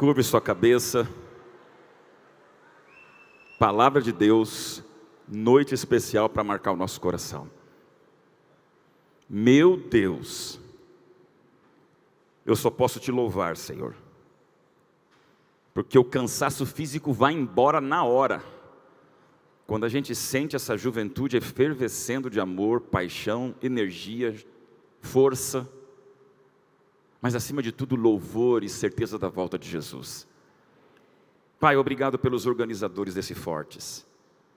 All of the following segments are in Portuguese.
Curve sua cabeça. Palavra de Deus, noite especial para marcar o nosso coração. Meu Deus, eu só posso te louvar, Senhor, porque o cansaço físico vai embora na hora, quando a gente sente essa juventude efervescendo de amor, paixão, energia, força, mas acima de tudo louvor e certeza da volta de Jesus. Pai, obrigado pelos organizadores desse Fortes.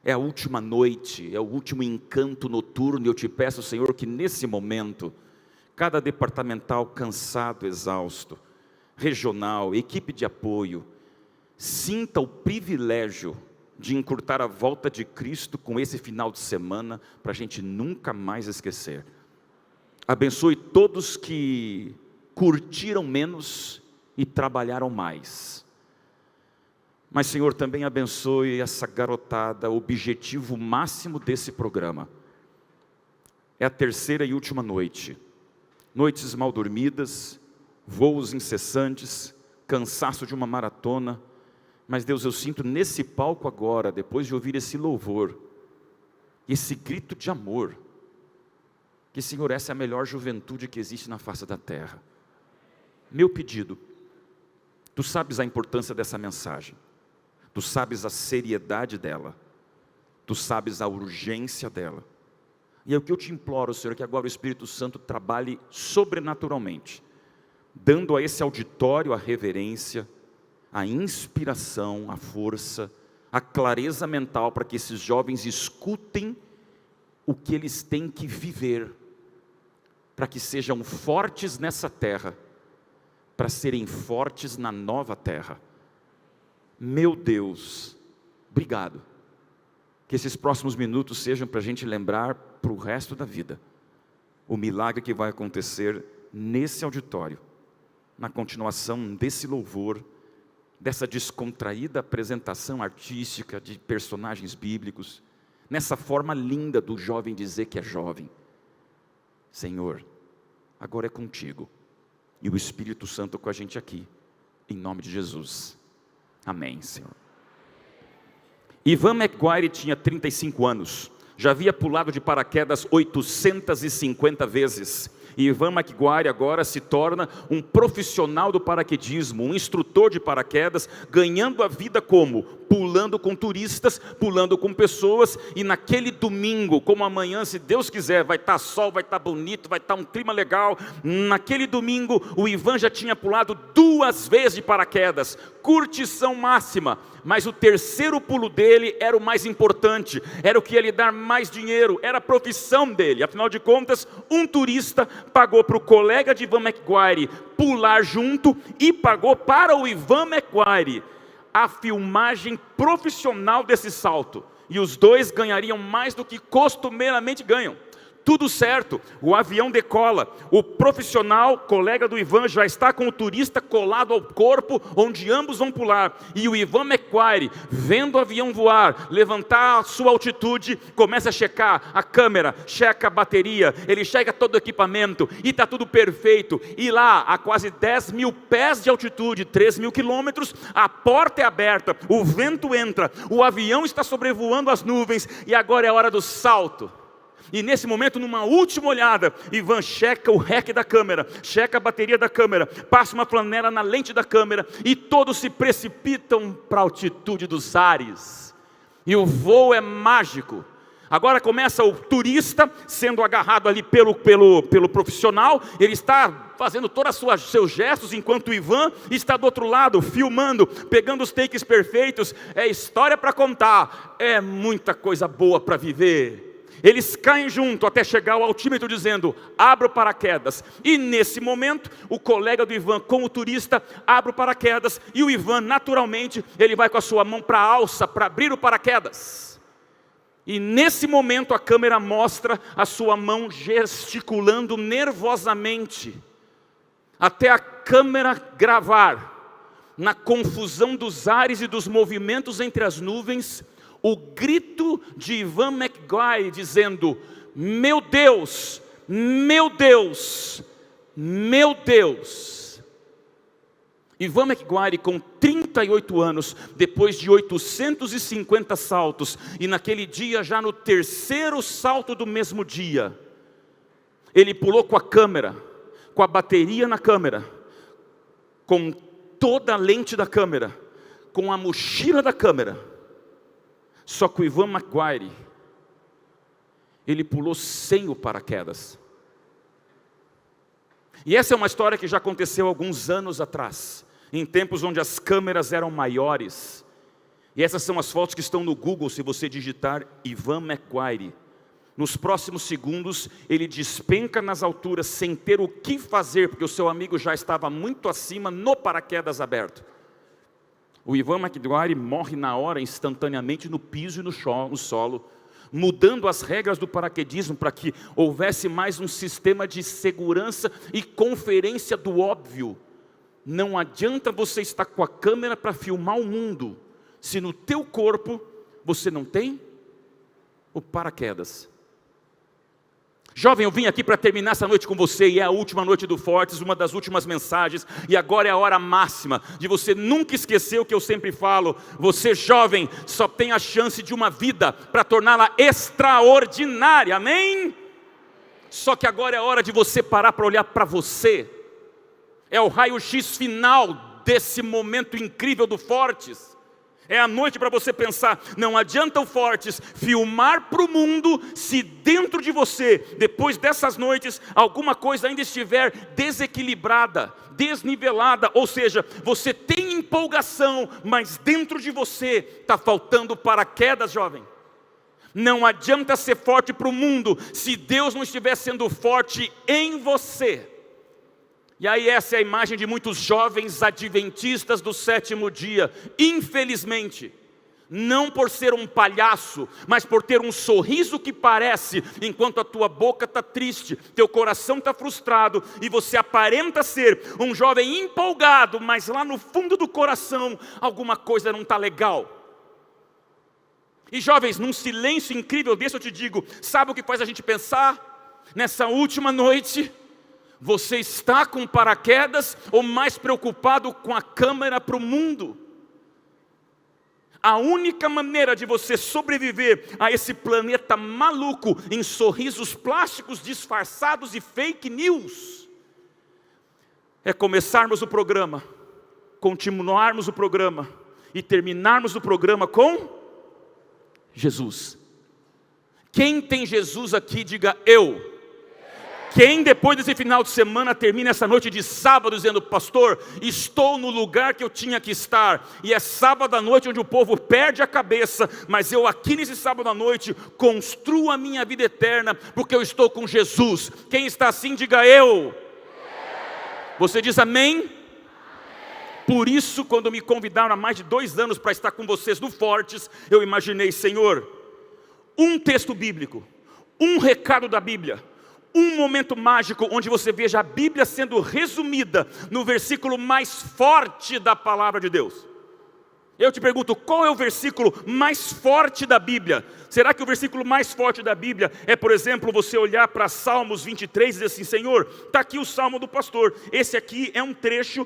É a última noite, é o último encanto noturno, e eu te peço, Senhor, que nesse momento, cada departamental cansado, exausto, regional, equipe de apoio, sinta o privilégio de encurtar a volta de Cristo com esse final de semana, para a gente nunca mais esquecer. Abençoe todos que curtiram menos e trabalharam mais. Mas, Senhor, também abençoe essa garotada, o objetivo máximo desse programa. É a terceira e última noite. Noites mal dormidas, voos incessantes, cansaço de uma maratona. Mas, Deus, eu sinto nesse palco agora, depois de ouvir esse louvor, esse grito de amor, que, Senhor, essa é a melhor juventude que existe na face da terra. Meu pedido, Tu sabes a importância dessa mensagem. Tu sabes a seriedade dela, Tu sabes a urgência dela, e é o que eu te imploro, Senhor, que agora o Espírito Santo trabalhe sobrenaturalmente, dando a esse auditório a reverência, a inspiração, a força, a clareza mental, para que esses jovens escutem o que eles têm que viver, para que sejam fortes nessa terra, para serem fortes na nova terra. Meu Deus, obrigado, que esses próximos minutos sejam para a gente lembrar para o resto da vida, o milagre que vai acontecer nesse auditório, na continuação desse louvor, dessa descontraída apresentação artística de personagens bíblicos, nessa forma linda do jovem dizer que é jovem. Senhor, agora é contigo, e o Espírito Santo com a gente aqui, em nome de Jesus. Amém, Senhor. Ivan McGuire tinha 35 anos, já havia pulado de paraquedas 850 vezes. E Ivan McGuire agora se torna um profissional do paraquedismo, um instrutor de paraquedas, ganhando a vida como? Pulando com turistas, pulando com pessoas. E naquele domingo, como amanhã, se Deus quiser, vai estar sol, vai estar bonito, vai estar um clima legal. Naquele domingo, o Ivan já tinha pulado 2 vezes de paraquedas, curtição máxima. Mas o terceiro pulo dele era o mais importante, era o que ia lhe dar mais dinheiro, era a profissão dele. Afinal de contas, um turista pagou para o colega de Ivan McGuire pular junto e pagou para o Ivan McGuire a filmagem profissional desse salto. E os dois ganhariam mais do que costumeiramente ganham. Tudo certo, o avião decola, o profissional, colega do Ivan, já está com o turista colado ao corpo, onde ambos vão pular. E o Ivan McGuire, vendo o avião voar, levantar a sua altitude, começa a checar a câmera, checa a bateria, ele checa todo o equipamento, e está tudo perfeito. E lá, a quase 10 mil pés de altitude, 3 mil quilômetros, a porta é aberta, o vento entra, o avião está sobrevoando as nuvens, e agora é a hora do salto. E nesse momento, numa última olhada, Ivan checa o REC da câmera, checa a bateria da câmera, passa uma flanela na lente da câmera, e todos se precipitam para a altitude dos ares. E o voo é mágico. Agora começa o turista sendo agarrado ali pelo profissional, ele está fazendo todos os seus gestos, enquanto o Ivan está do outro lado, filmando, pegando os takes perfeitos. É história para contar, é muita coisa boa para viver. Eles caem junto até chegar ao altímetro dizendo, abra o paraquedas. E nesse momento, o colega do Ivan com o turista abre o paraquedas. E o Ivan, naturalmente, ele vai com a sua mão para a alça, para abrir o paraquedas. E nesse momento a câmera mostra a sua mão gesticulando nervosamente, até a câmera gravar, na confusão dos ares e dos movimentos entre as nuvens, o grito de Ivan McGuire dizendo, meu Deus, meu Deus, meu Deus. Ivan McGuire, com 38 anos, depois de 850 saltos, e naquele dia, já no terceiro salto do mesmo dia, ele pulou com a câmera, com a bateria na câmera, com toda a lente da câmera, com a mochila da câmera. Só que o Ivan McGuire, ele pulou sem o paraquedas. E essa é uma história que já aconteceu alguns anos atrás, em tempos onde as câmeras eram maiores. E essas são as fotos que estão no Google, se você digitar Ivan McGuire. Nos próximos segundos, ele despenca nas alturas sem ter o que fazer, porque o seu amigo já estava muito acima no paraquedas aberto. O Ivan McGuire morre na hora, instantaneamente, no piso e no solo, mudando as regras do paraquedismo para que houvesse mais um sistema de segurança e conferência do óbvio. Não adianta você estar com a câmera para filmar o mundo, se no teu corpo você não tem o paraquedas. Jovem, eu vim aqui para terminar essa noite com você, e é a última noite do Fortes, uma das últimas mensagens, e agora é a hora máxima de você nunca esquecer o que eu sempre falo. Você, jovem, só tem a chance de uma vida para torná-la extraordinária, amém? Só que agora é a hora de você parar para olhar para você. É o raio-x final desse momento incrível do Fortes. É a noite para você pensar, não adianta o Fortes filmar para o mundo se dentro de você, depois dessas noites, alguma coisa ainda estiver desequilibrada, desnivelada, ou seja, você tem empolgação, mas dentro de você está faltando paraquedas, jovem. Não adianta ser forte para o mundo se Deus não estiver sendo forte em você. E aí essa é a imagem de muitos jovens adventistas do sétimo dia, infelizmente, não por ser um palhaço, mas por ter um sorriso que parece, enquanto a tua boca está triste, teu coração está frustrado, e você aparenta ser um jovem empolgado, mas lá no fundo do coração, alguma coisa não está legal. E jovens, num silêncio incrível desse eu te digo, sabe o que faz a gente pensar? Nessa última noite, você está com paraquedas ou mais preocupado com a câmera para o mundo? A única maneira de você sobreviver a esse planeta maluco em sorrisos plásticos disfarçados e fake news é começarmos o programa, continuarmos o programa e terminarmos o programa com Jesus. Quem tem Jesus aqui, diga eu. Quem depois desse final de semana termina essa noite de sábado dizendo, pastor, estou no lugar que eu tinha que estar, e é sábado à noite onde o povo perde a cabeça, mas eu aqui nesse sábado à noite construo a minha vida eterna, porque eu estou com Jesus. Quem está assim, diga eu. Você diz amém? Por isso, quando me convidaram há mais de 2 anos para estar com vocês no Fortes, eu imaginei, Senhor, um texto bíblico, um recado da Bíblia, um momento mágico onde você veja a Bíblia sendo resumida no versículo mais forte da palavra de Deus. Eu te pergunto, qual é o versículo mais forte da Bíblia? Será que o versículo mais forte da Bíblia é, por exemplo, você olhar para Salmos 23 e dizer assim, Senhor, está aqui o Salmo do pastor, esse aqui é um trecho,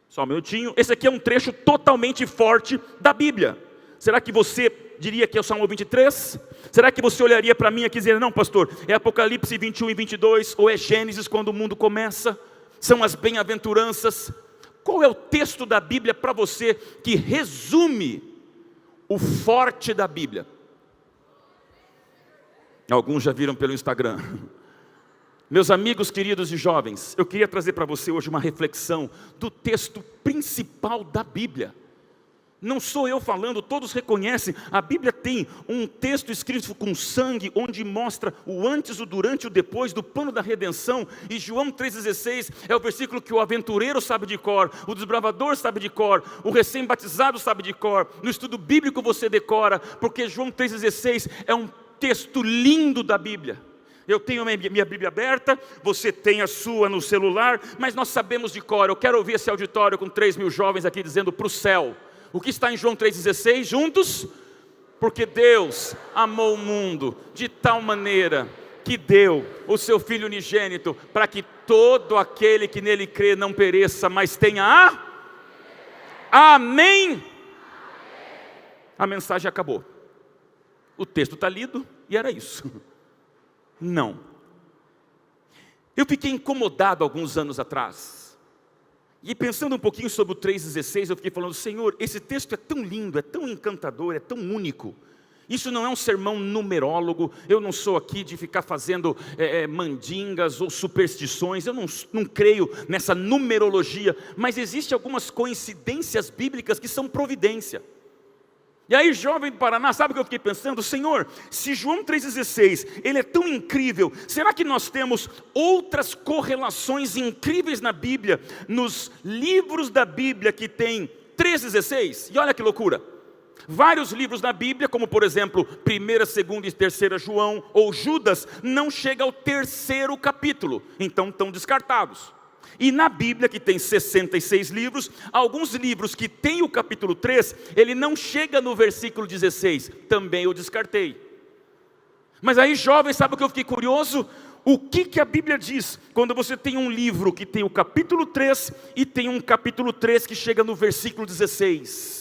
só um minutinho, esse aqui é um trecho totalmente forte da Bíblia. Será que você diria que é o Salmo 23? Será que você olharia para mim aqui e dizer, não pastor, é Apocalipse 21 e 22, ou é Gênesis quando o mundo começa? São as bem-aventuranças? Qual é o texto da Bíblia para você que resume o forte da Bíblia? Alguns já viram pelo Instagram. Meus amigos queridos e jovens, eu queria trazer para você hoje uma reflexão do texto principal da Bíblia. Não sou eu falando, todos reconhecem, a Bíblia tem um texto escrito com sangue, onde mostra o antes, o durante e o depois do plano da redenção, e João 3,16 é o versículo que o aventureiro sabe de cor, o desbravador sabe de cor, o recém-batizado sabe de cor, no estudo bíblico você decora, porque João 3,16 é um texto lindo da Bíblia. Eu tenho a minha Bíblia aberta, você tem a sua no celular, mas nós sabemos de cor. Eu quero ouvir esse auditório com 3.000 jovens aqui dizendo para o céu. O que está em João 3,16? Juntos? Porque Deus amou o mundo de tal maneira que deu o seu Filho unigênito para que todo aquele que nele crê não pereça, mas tenha Amém. A mensagem acabou. O texto está lido e era isso. Não. Eu fiquei incomodado alguns anos atrás. E pensando um pouquinho sobre o 3,16, eu fiquei falando: Senhor, esse texto é tão lindo, é tão encantador, é tão único. Isso não é um sermão numerólogo, eu não sou aqui de ficar fazendo mandingas ou superstições, eu não creio nessa numerologia, mas existem algumas coincidências bíblicas que são providência. E aí, jovem do Paraná, sabe o que eu fiquei pensando? Senhor, se João 3,16, ele é tão incrível, será que nós temos outras correlações incríveis na Bíblia, nos livros da Bíblia que tem 3,16? E olha que loucura! Vários livros da Bíblia, como por exemplo 1ª, 2ª e 3ª João ou Judas, não chega ao 3º capítulo, então estão descartados. E na Bíblia, que tem 66 livros, alguns livros que tem o capítulo 3, ele não chega no versículo 16, também eu descartei. Mas aí, jovem, sabe o que eu fiquei curioso? O que a Bíblia diz quando você tem um livro que tem o capítulo 3 e tem um capítulo 3 que chega no versículo 16?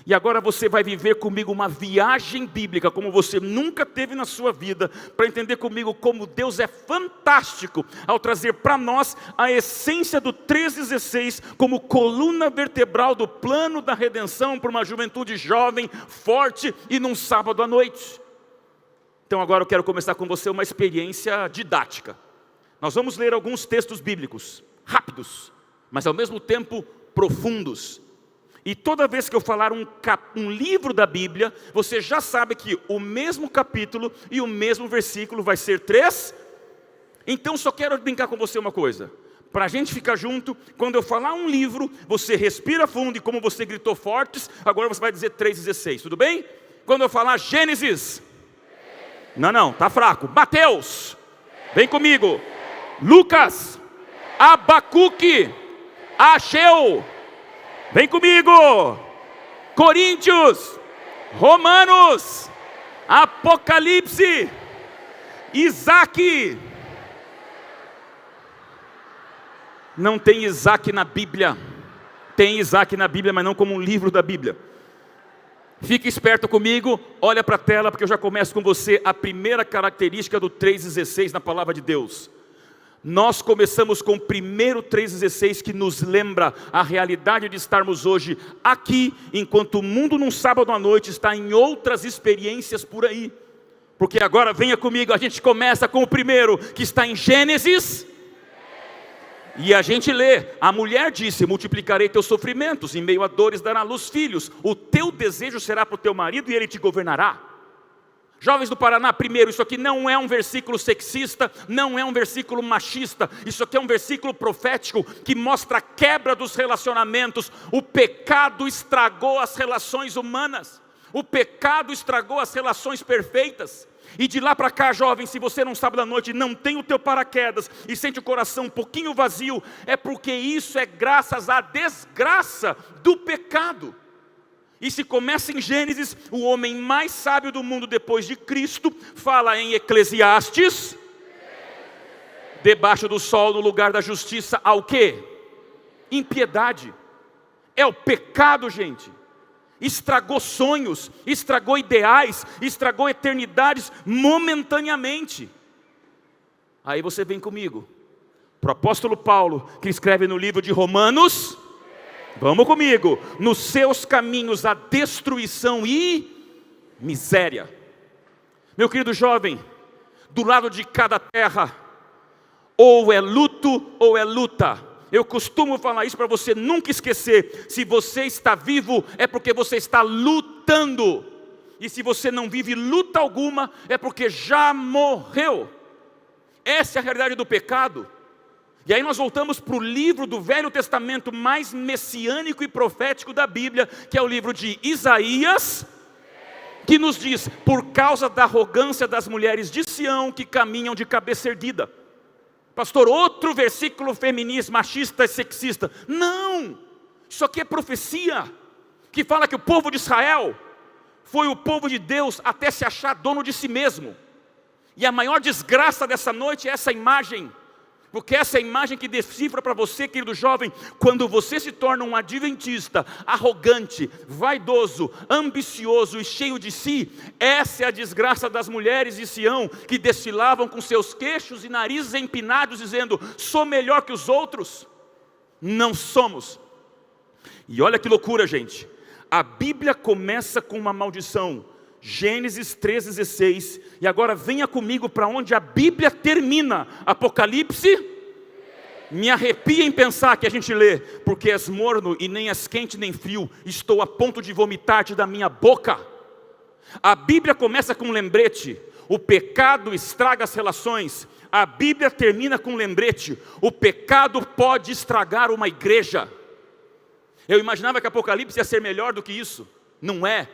E agora você vai viver comigo uma viagem bíblica como você nunca teve na sua vida, para entender comigo como Deus é fantástico ao trazer para nós a essência do 3,16 como coluna vertebral do plano da redenção para uma juventude jovem, forte e num sábado à noite. Então agora eu quero começar com você uma experiência didática. Nós vamos ler alguns textos bíblicos, rápidos, mas ao mesmo tempo profundos. E toda vez que eu falar um livro da Bíblia, você já sabe que o mesmo capítulo e o mesmo versículo vai ser 3. Então só quero brincar com você uma coisa. Para a gente ficar junto, quando eu falar um livro, você respira fundo e como você gritou fortes, agora você vai dizer 3,16, tudo bem? Quando eu falar Gênesis, não, tá fraco. Mateus, vem comigo. Lucas, Abacuque, Ageu, vem comigo. Coríntios, Romanos, Apocalipse, Isaac. Não tem Isaac na Bíblia. Tem Isaac na Bíblia, mas não como um livro da Bíblia. Fique esperto comigo, olha para a tela, porque eu já começo com você a primeira característica do 3,16 na palavra de Deus. Nós começamos com o primeiro 3,16 que nos lembra a realidade de estarmos hoje aqui, enquanto o mundo num sábado à noite está em outras experiências por aí. Porque agora venha comigo, a gente começa com o primeiro que está em Gênesis. E a gente lê, a mulher disse: multiplicarei teus sofrimentos, em meio a dores dará à luz filhos, o teu desejo será para o teu marido e ele te governará. Jovens do Paraná, primeiro, isso aqui não é um versículo sexista, não é um versículo machista, isso aqui é um versículo profético que mostra a quebra dos relacionamentos. O pecado estragou as relações humanas, o pecado estragou as relações perfeitas. E de lá para cá, jovem, se você não sabe da noite, não tem o teu paraquedas e sente o coração um pouquinho vazio, é porque isso é graças à desgraça do pecado. E se começa em Gênesis, o homem mais sábio do mundo depois de Cristo fala em Eclesiastes: debaixo do sol, no lugar da justiça, há o quê? Impiedade. É o pecado, gente. Estragou sonhos, estragou ideais, estragou eternidades momentaneamente. Aí você vem comigo para o apóstolo Paulo, que escreve no livro de Romanos. Vamos comigo. Nos seus caminhos há destruição e miséria. Meu querido jovem, do lado de cada terra, ou é luto ou é luta. Eu costumo falar isso para você nunca esquecer. Se você está vivo, é porque você está lutando. E se você não vive luta alguma, é porque já morreu. Essa é a realidade do pecado. E aí nós voltamos para o livro do Velho Testamento mais messiânico e profético da Bíblia, que é o livro de Isaías, que nos diz: por causa da arrogância das mulheres de Sião, que caminham de cabeça erguida. Pastor, outro versículo feminista, machista e sexista. Não, isso aqui é profecia, que fala que o povo de Israel foi o povo de Deus até se achar dono de si mesmo. E a maior desgraça dessa noite é essa imagem, Porque essa é a imagem que decifra para você, querido jovem, quando você se torna um adventista, arrogante, vaidoso, ambicioso e cheio de si. Essa é a desgraça das mulheres de Sião, que desfilavam com seus queixos e narizes empinados, dizendo: sou melhor que os outros. Não somos. E olha que loucura, gente. A Bíblia começa com uma maldição. Gênesis 3,16, e agora venha comigo para onde a Bíblia termina. Apocalipse, me arrepia em pensar que a gente lê: porque és morno e nem és quente nem frio, estou a ponto de vomitar-te da minha boca. A Bíblia começa com um lembrete: o pecado estraga as relações. A Bíblia termina com um lembrete: o pecado pode estragar uma igreja. Eu imaginava que Apocalipse ia ser melhor do que isso. Não é.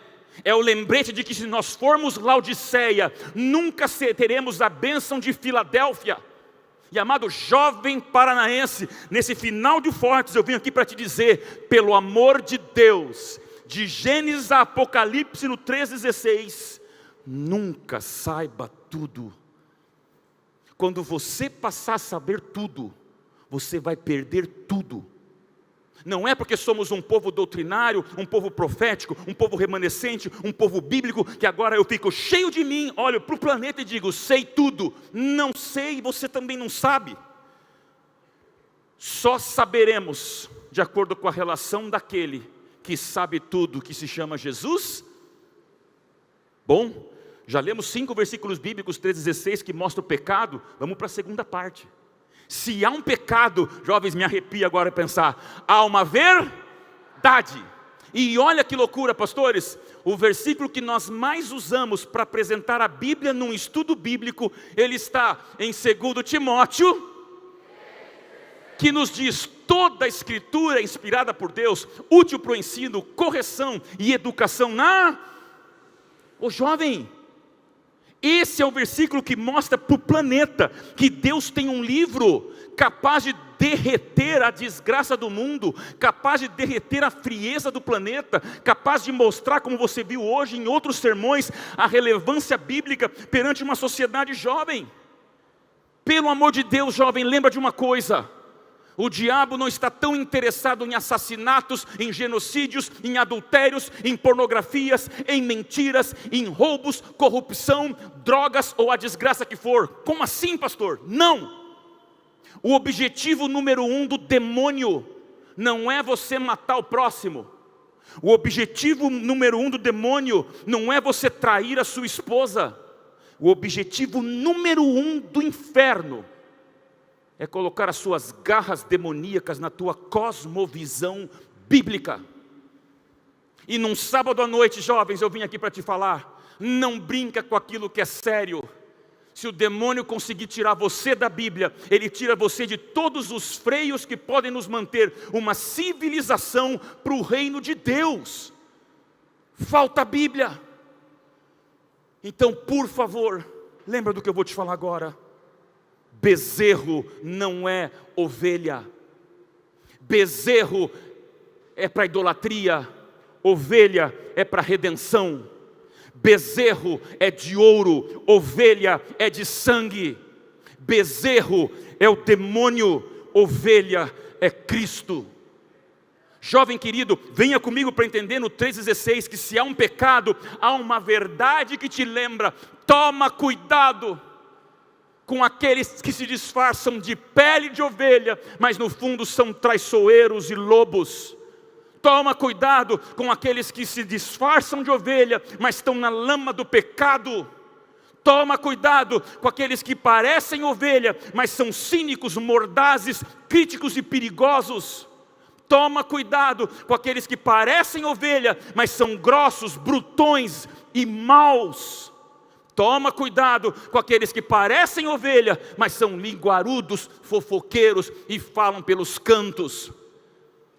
É o lembrete de que se nós formos Laodiceia, nunca teremos a bênção de Filadélfia. E amado jovem paranaense, nesse final de Fortes, eu vim aqui para te dizer, pelo amor de Deus, de Gênesis a Apocalipse no 3,16, nunca saiba tudo. Quando você passar a saber tudo, você vai perder tudo. Não é porque somos um povo doutrinário, um povo profético, um povo remanescente, um povo bíblico, que agora eu fico cheio de mim, olho para o planeta e digo: sei tudo. Não sei, você também não sabe. Só saberemos de acordo com a relação daquele que sabe tudo, que se chama Jesus. Bom, já lemos 5 versículos bíblicos, 3,16, que mostra o pecado. Vamos para a segunda parte. Se há um pecado, jovens, me arrepia agora pensar, há uma verdade. E olha que loucura, pastores, o versículo que nós mais usamos para apresentar a Bíblia num estudo bíblico, ele está em 2 Timóteo, que nos diz: toda a escritura é inspirada por Deus, útil para o ensino, correção e educação Ô jovem, esse é o versículo que mostra para o planeta que Deus tem um livro capaz de derreter a desgraça do mundo, capaz de derreter a frieza do planeta, capaz de mostrar, como você viu hoje em outros sermões, a relevância bíblica perante uma sociedade jovem. Pelo amor de Deus, jovem, lembra de uma coisa: o diabo não está tão interessado em assassinatos, em genocídios, em adultérios, em pornografias, em mentiras, em roubos, corrupção, drogas ou a desgraça que for. Como assim, pastor? Não! O objetivo número 1 do demônio não é você matar o próximo. O objetivo número 1 do demônio não é você trair a sua esposa. O objetivo número 1 do inferno é colocar as suas garras demoníacas na tua cosmovisão bíblica. E num sábado à noite, jovens, eu vim aqui para te falar: não brinca com aquilo que é sério. Se o demônio conseguir tirar você da Bíblia, ele tira você de todos os freios que podem nos manter uma civilização para o reino de Deus. Falta a Bíblia. Então, por favor, lembra do que eu vou te falar agora. Bezerro não é ovelha. Bezerro é para idolatria, ovelha é para redenção. Bezerro é de ouro, ovelha é de sangue. Bezerro é o demônio, ovelha é Cristo. Jovem querido, venha comigo para entender no 3,16 que se há um pecado, há uma verdade que te lembra. Toma cuidado com aqueles que se disfarçam de pele de ovelha, mas no fundo são traiçoeiros e lobos. Toma cuidado com aqueles que se disfarçam de ovelha, mas estão na lama do pecado. Toma cuidado com aqueles que parecem ovelha, mas são cínicos, mordazes, críticos e perigosos. Toma cuidado com aqueles que parecem ovelha, mas são grossos, brutões e maus. Toma cuidado com aqueles que parecem ovelha, mas são linguarudos, fofoqueiros e falam pelos cantos.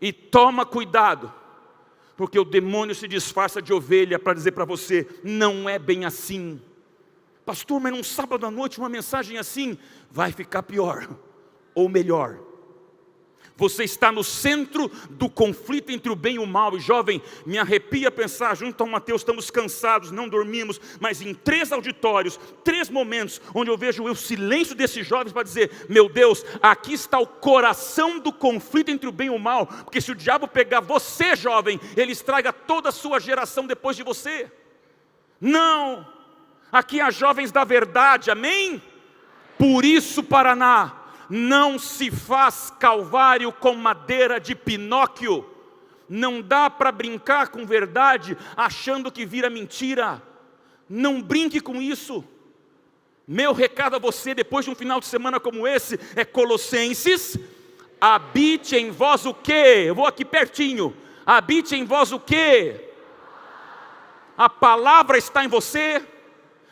E toma cuidado, porque o demônio se disfarça de ovelha para dizer para você: não é bem assim. Pastor, mas num sábado à noite uma mensagem assim vai ficar pior ou melhor. Você está no centro do conflito entre o bem e o mal. E jovem, me arrepia pensar, junto ao Mateus, estamos cansados, não dormimos, mas em 3 auditórios, 3 momentos, onde eu vejo o silêncio desses jovens para dizer, meu Deus, aqui está o coração do conflito entre o bem e o mal, porque se o diabo pegar você, jovem, ele estraga toda a sua geração depois de você. Não, aqui há jovens da verdade, amém? Por isso, Paraná, não se faz calvário com madeira de Pinóquio. Não dá para brincar com verdade achando que vira mentira. Não brinque com isso. Meu recado a você depois de um final de semana como esse é Colossenses: habite em vós o quê? Eu vou aqui pertinho. Habite em vós o quê? A palavra está em você.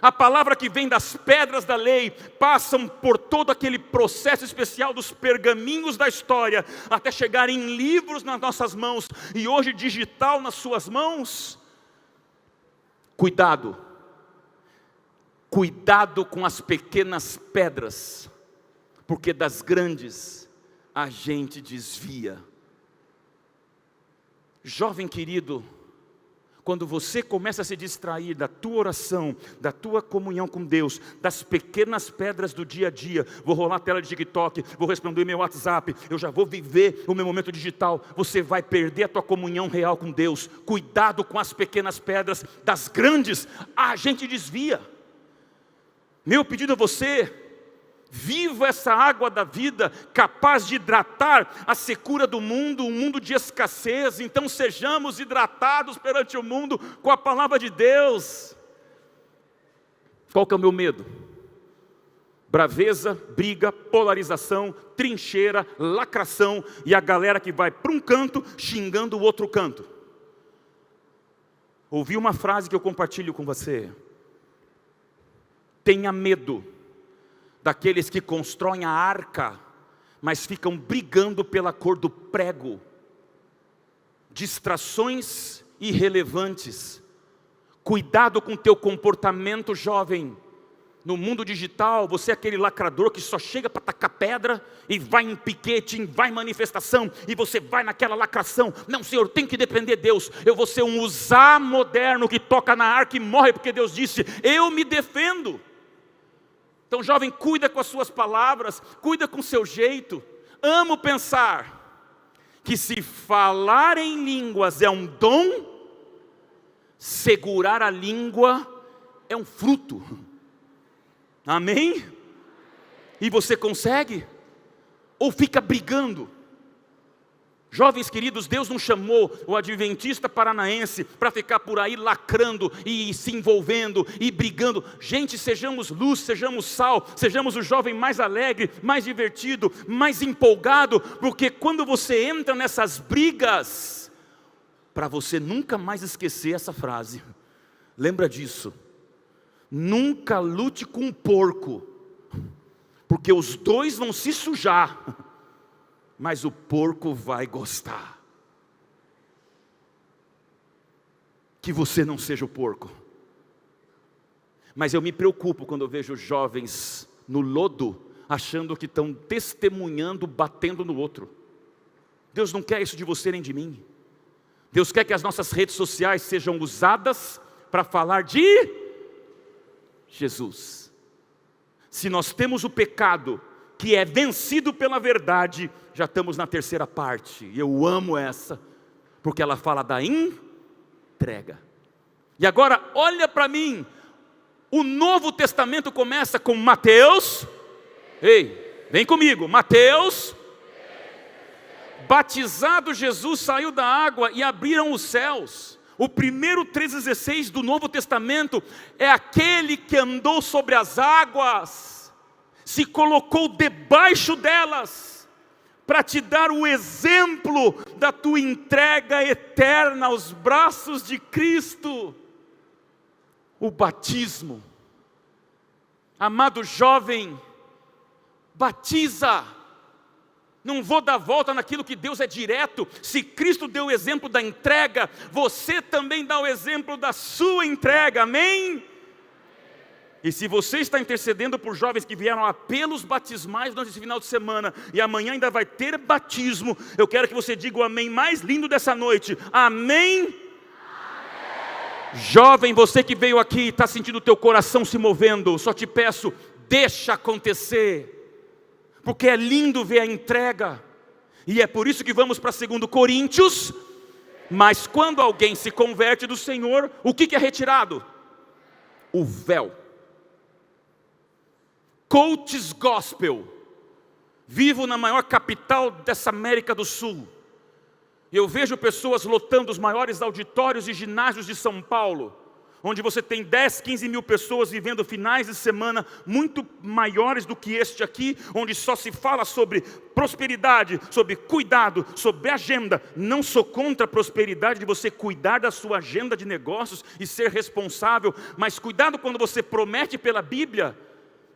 A palavra que vem das pedras da lei, passam por todo aquele processo especial dos pergaminhos da história, até chegar em livros nas nossas mãos, e hoje digital nas suas mãos. Cuidado, cuidado com as pequenas pedras, porque das grandes a gente desvia. Jovem querido, quando você começa a se distrair da tua oração, da tua comunhão com Deus, das pequenas pedras do dia a dia, vou rolar a tela de TikTok, vou responder meu WhatsApp, eu já vou viver o meu momento digital, você vai perder a tua comunhão real com Deus. Cuidado com as pequenas pedras, das grandes a gente desvia. Meu pedido a você: viva essa água da vida, capaz de hidratar a secura do mundo, um mundo de escassez. Então sejamos hidratados perante o mundo com a palavra de Deus. Qual que é o meu medo? Braveza, briga, polarização, trincheira, lacração, e a galera que vai para um canto xingando o outro canto. Ouvi uma frase que eu compartilho com você: tenha medo daqueles que constroem a arca, mas ficam brigando pela cor do prego. Distrações irrelevantes. Cuidado com o teu comportamento, jovem. No mundo digital, você é aquele lacrador que só chega para tacar pedra, e vai em piquete, vai em manifestação, e você vai naquela lacração. Não, Senhor, tem que depender de Deus. Eu vou ser um Uzá moderno que toca na arca e morre, porque Deus disse, eu me defendo. Então, jovem, cuida com as suas palavras, cuida com o seu jeito. Amo pensar que se falar em línguas é um dom, segurar a língua é um fruto. Amém? E você consegue? Ou fica brigando? Jovens queridos, Deus não chamou o adventista paranaense para ficar por aí lacrando e se envolvendo e brigando. Gente, sejamos luz, sejamos sal, sejamos o jovem mais alegre, mais divertido, mais empolgado, porque quando você entra nessas brigas, para você nunca mais esquecer essa frase, lembra disso: nunca lute com um porco, porque os dois vão se sujar, mas o porco vai gostar. Que você não seja o porco. Mas eu me preocupo quando eu vejo jovens no lodo, achando que estão testemunhando, batendo no outro. Deus não quer isso de você nem de mim. Deus quer que as nossas redes sociais sejam usadas para falar de Jesus. Se nós temos o pecado que é vencido pela verdade, já estamos na terceira parte, e eu amo essa, porque ela fala da entrega. E agora, olha para mim, o Novo Testamento começa com Mateus, ei, vem comigo, Mateus, batizado Jesus saiu da água e abriram os céus. O primeiro 3,16 do Novo Testamento é aquele que andou sobre as águas, se colocou debaixo delas, para te dar o exemplo da tua entrega eterna aos braços de Cristo. O batismo. Amado jovem, batiza. Não vou dar volta naquilo que Deus é direto. Se Cristo deu o exemplo da entrega, você também dá o exemplo da sua entrega, amém? E se você está intercedendo por jovens que vieram a apelos batismais durante esse final de semana, e amanhã ainda vai ter batismo, eu quero que você diga o amém mais lindo dessa noite. Amém? Amém. Jovem, você que veio aqui e está sentindo o teu coração se movendo, só te peço, deixa acontecer, porque é lindo ver a entrega. E é por isso que vamos para 2 Coríntios. Mas quando alguém se converte do Senhor, o que é retirado? O véu. Coaches Gospel. Vivo na maior capital dessa América do Sul. Eu vejo pessoas lotando os maiores auditórios e ginásios de São Paulo, onde você tem 10, 15 mil pessoas vivendo finais de semana muito maiores do que este aqui, onde só se fala sobre prosperidade, sobre cuidado, sobre agenda. Não sou contra a prosperidade de você cuidar da sua agenda de negócios e ser responsável, mas cuidado quando você promete pela Bíblia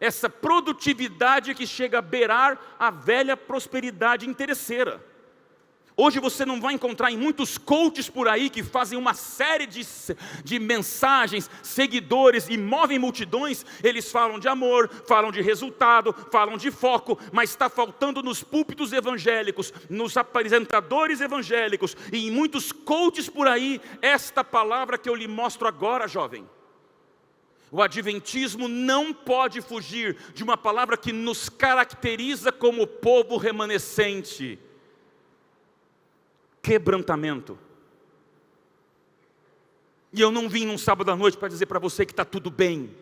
essa produtividade que chega a beirar a velha prosperidade interesseira. Hoje você não vai encontrar em muitos coaches por aí que fazem uma série de mensagens, seguidores e movem multidões. Eles falam de amor, falam de resultado, falam de foco, mas está faltando nos púlpitos evangélicos, nos apresentadores evangélicos e em muitos coaches por aí, esta palavra que eu lhe mostro agora, jovem. O adventismo não pode fugir de uma palavra que nos caracteriza como povo remanescente. Quebrantamento. E eu não vim num sábado à noite para dizer para você que está tudo bem.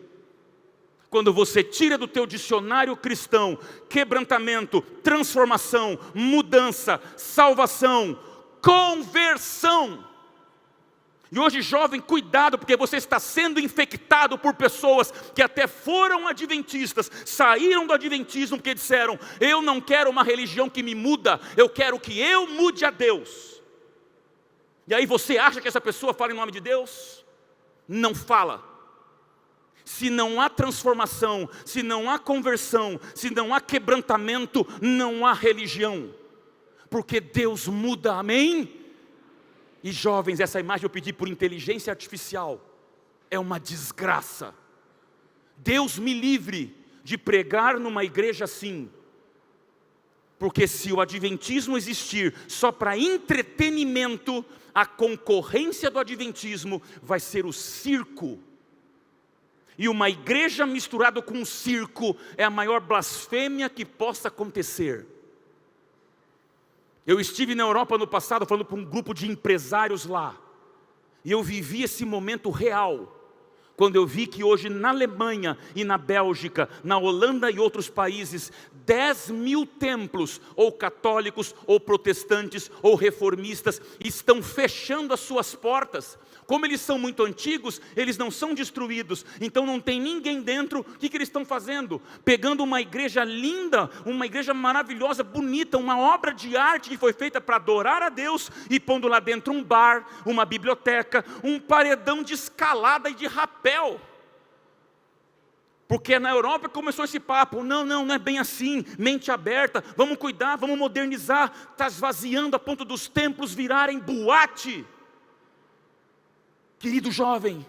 Quando você tira do teu dicionário cristão, quebrantamento, transformação, mudança, salvação, conversão. E hoje, jovem, cuidado, porque você está sendo infectado por pessoas que até foram adventistas, saíram do adventismo porque disseram, eu não quero uma religião que me muda, eu quero que eu mude a Deus. E aí você acha que essa pessoa fala em nome de Deus? Não fala. Se não há transformação, se não há conversão, se não há quebrantamento, não há religião. Porque Deus muda, amém? E jovens, essa imagem eu pedi por inteligência artificial. É uma desgraça. Deus me livre de pregar numa igreja assim. Porque se o adventismo existir só para entretenimento, a concorrência do adventismo vai ser o circo. E uma igreja misturada com um circo é a maior blasfêmia que possa acontecer. Eu estive na Europa no passado falando para um grupo de empresários lá. E eu vivi esse momento real. Quando eu vi que hoje na Alemanha e na Bélgica, na Holanda e outros países, 10 mil templos, ou católicos, ou protestantes, ou reformistas, estão fechando as suas portas. Como eles são muito antigos, eles não são destruídos, então não tem ninguém dentro. O que eles estão fazendo? Pegando uma igreja linda, uma igreja maravilhosa, bonita, uma obra de arte que foi feita para adorar a Deus, e pondo lá dentro um bar, uma biblioteca, um paredão de escalada e de rapel. Porque na Europa começou esse papo, não é bem assim, mente aberta, vamos cuidar, vamos modernizar, está esvaziando a ponto dos templos virarem boate. Querido jovem,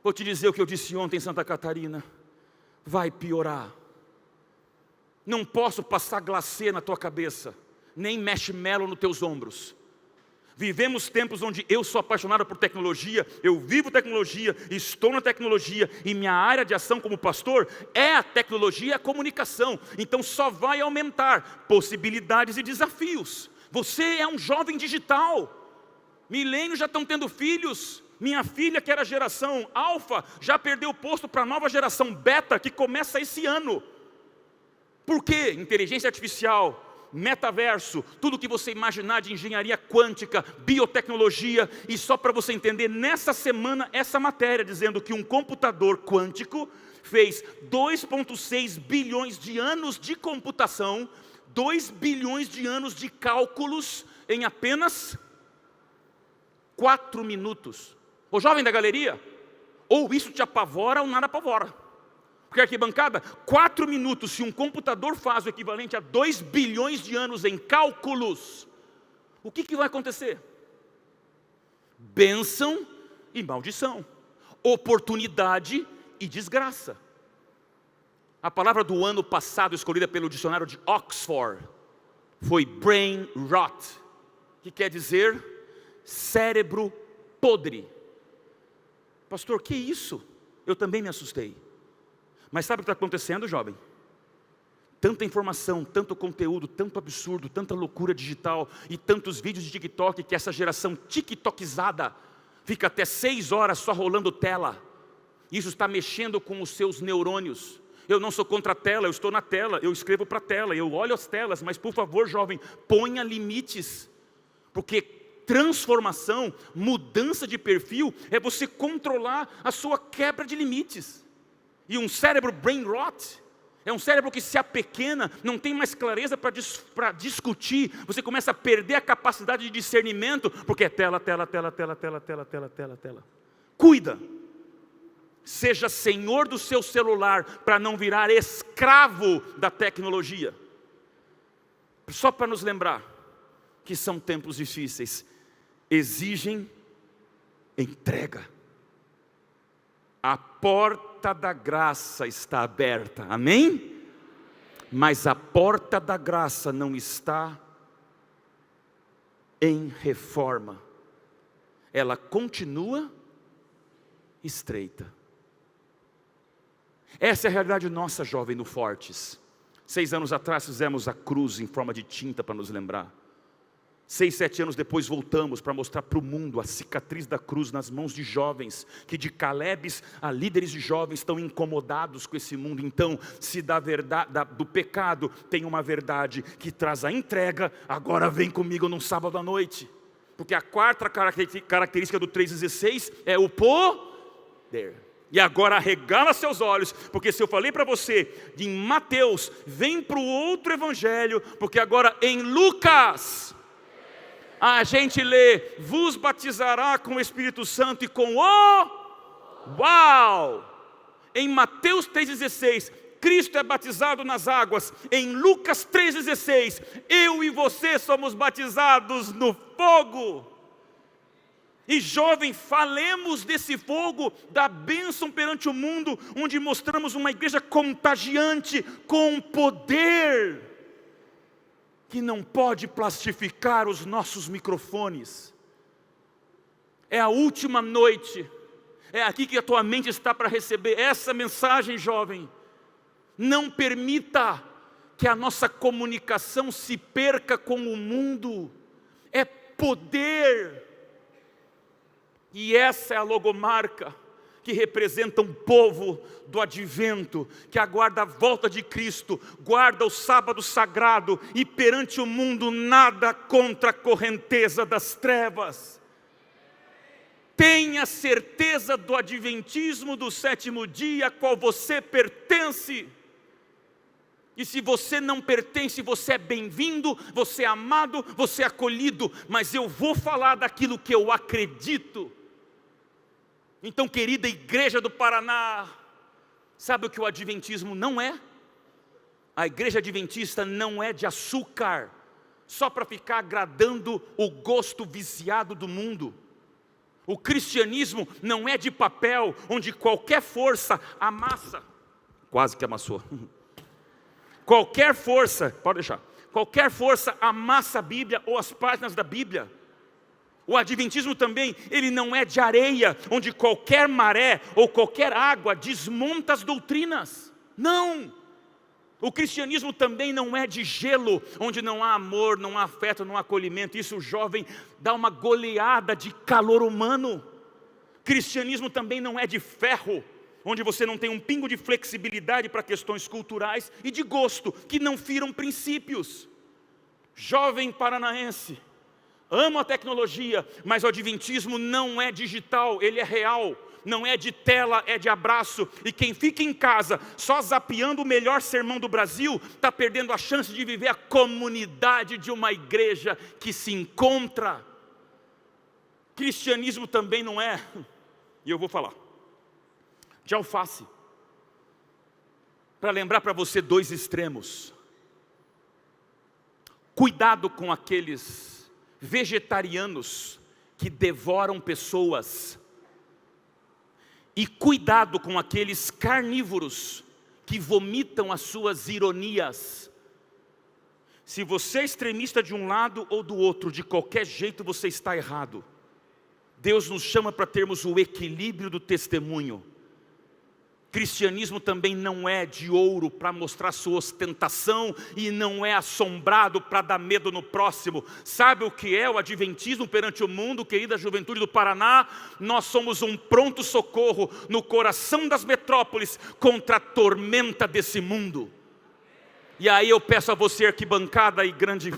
vou te dizer o que eu disse ontem em Santa Catarina, vai piorar. Não posso passar glacê na tua cabeça, nem marshmallow nos teus ombros. Vivemos tempos onde eu sou apaixonado por tecnologia, eu vivo tecnologia, estou na tecnologia, e minha área de ação como pastor é a tecnologia e a comunicação. Então só vai aumentar possibilidades e desafios. Você é um jovem digital, milênios já estão tendo filhos. Minha filha, que era geração alfa, já perdeu o posto para a nova geração beta, que começa esse ano. Por quê? Inteligência artificial, metaverso, tudo que você imaginar de engenharia quântica, biotecnologia. E só para você entender, nessa semana, essa matéria dizendo que um computador quântico fez 2,6 bilhões de anos de computação, 2 bilhões de anos de cálculos em apenas 4 minutos. Ô jovem da galeria, ou isso te apavora ou nada apavora. Porque arquibancada, 4 minutos, se um computador faz o equivalente a 2 bilhões de anos em cálculos, o que vai acontecer? Bênção e maldição, oportunidade e desgraça. A palavra do ano passado, escolhida pelo dicionário de Oxford, foi brain rot, que quer dizer cérebro podre. Pastor, que isso? Eu também me assustei. Mas sabe o que está acontecendo, jovem? Tanta informação, tanto conteúdo, tanto absurdo, tanta loucura digital e tantos vídeos de TikTok, que essa geração tiktokizada fica até 6 horas só rolando tela. Isso está mexendo com os seus neurônios. Eu não sou contra a tela, eu estou na tela, eu escrevo para a tela, eu olho as telas, mas por favor, jovem, ponha limites. Porque transformação, mudança de perfil, é você controlar a sua quebra de limites. E um cérebro brain rot é um cérebro que se apequena, não tem mais clareza para discutir. Você começa a perder a capacidade de discernimento, porque é tela. Cuida. Seja senhor do seu celular, para não virar escravo da tecnologia. Só para nos lembrar que são tempos difíceis, exigem entrega. A porta da graça está aberta, amém? Mas a porta da graça não está em reforma, ela continua estreita. Essa é a realidade nossa, jovem, no Fortes. 6 anos atrás fizemos a cruz em forma de tinta para nos lembrar. 6, 7 anos depois voltamos para mostrar para o mundo a cicatriz da cruz nas mãos de jovens, que de Calebes a líderes de jovens estão incomodados com esse mundo. Então, se do pecado tem uma verdade que traz a entrega, agora vem comigo num sábado à noite. Porque a quarta característica do 3,16 é o poder. E agora arregala seus olhos, porque se eu falei para você em Mateus, vem para o outro evangelho, porque agora em Lucas, a gente lê, vos batizará com o Espírito Santo e com o... Uau! Em Mateus 3,16, Cristo é batizado nas águas. Em Lucas 3,16, eu e você somos batizados no fogo. E jovem, falemos desse fogo, da bênção perante o mundo, onde mostramos uma igreja contagiante, com poder, que não pode plastificar os nossos microfones. É a última noite, é aqui que a tua mente está para receber essa mensagem, jovem. Não permita que a nossa comunicação se perca com o mundo, é poder. E essa é a logomarca que representa um povo do advento, que aguarda a volta de Cristo, guarda o sábado sagrado e perante o mundo nada contra a correnteza das trevas. Tenha certeza do adventismo do 7º dia, a qual você pertence. E se você não pertence, você é bem-vindo, você é amado, você é acolhido. Mas eu vou falar daquilo que eu acredito. Então, querida igreja do Paraná, sabe o que o adventismo não é? A igreja adventista não é de açúcar, só para ficar agradando o gosto viciado do mundo. O cristianismo não é de papel, onde qualquer força amassa. Quase que amassou. Qualquer força, pode deixar. Qualquer força amassa a Bíblia ou as páginas da Bíblia. O adventismo também, ele não é de areia, onde qualquer maré ou qualquer água desmonta as doutrinas. Não! O cristianismo também não é de gelo, onde não há amor, não há afeto, não há acolhimento. Isso, jovem, dá uma goleada de calor humano. Cristianismo também não é de ferro, onde você não tem um pingo de flexibilidade para questões culturais e de gosto, que não firam princípios. Jovem paranaense, amo a tecnologia, mas o adventismo não é digital, ele é real. Não é de tela, é de abraço. E quem fica em casa só zapeando o melhor sermão do Brasil, está perdendo a chance de viver a comunidade de uma igreja que se encontra. Cristianismo também não é, e eu vou falar, de alface. Para lembrar para você 2 extremos. Cuidado com aqueles vegetarianos que devoram pessoas E cuidado com aqueles carnívoros que vomitam as suas ironias. Se você é extremista de um lado ou do outro, de qualquer jeito você está errado. Deus nos chama para termos o equilíbrio do testemunho. Cristianismo também não é de ouro para mostrar sua ostentação e não é assombrado para dar medo no próximo. Sabe o que é o adventismo perante o mundo, querida juventude do Paraná? Nós somos um pronto socorro no coração das metrópoles contra a tormenta desse mundo. E aí eu peço a você, arquibancada e grande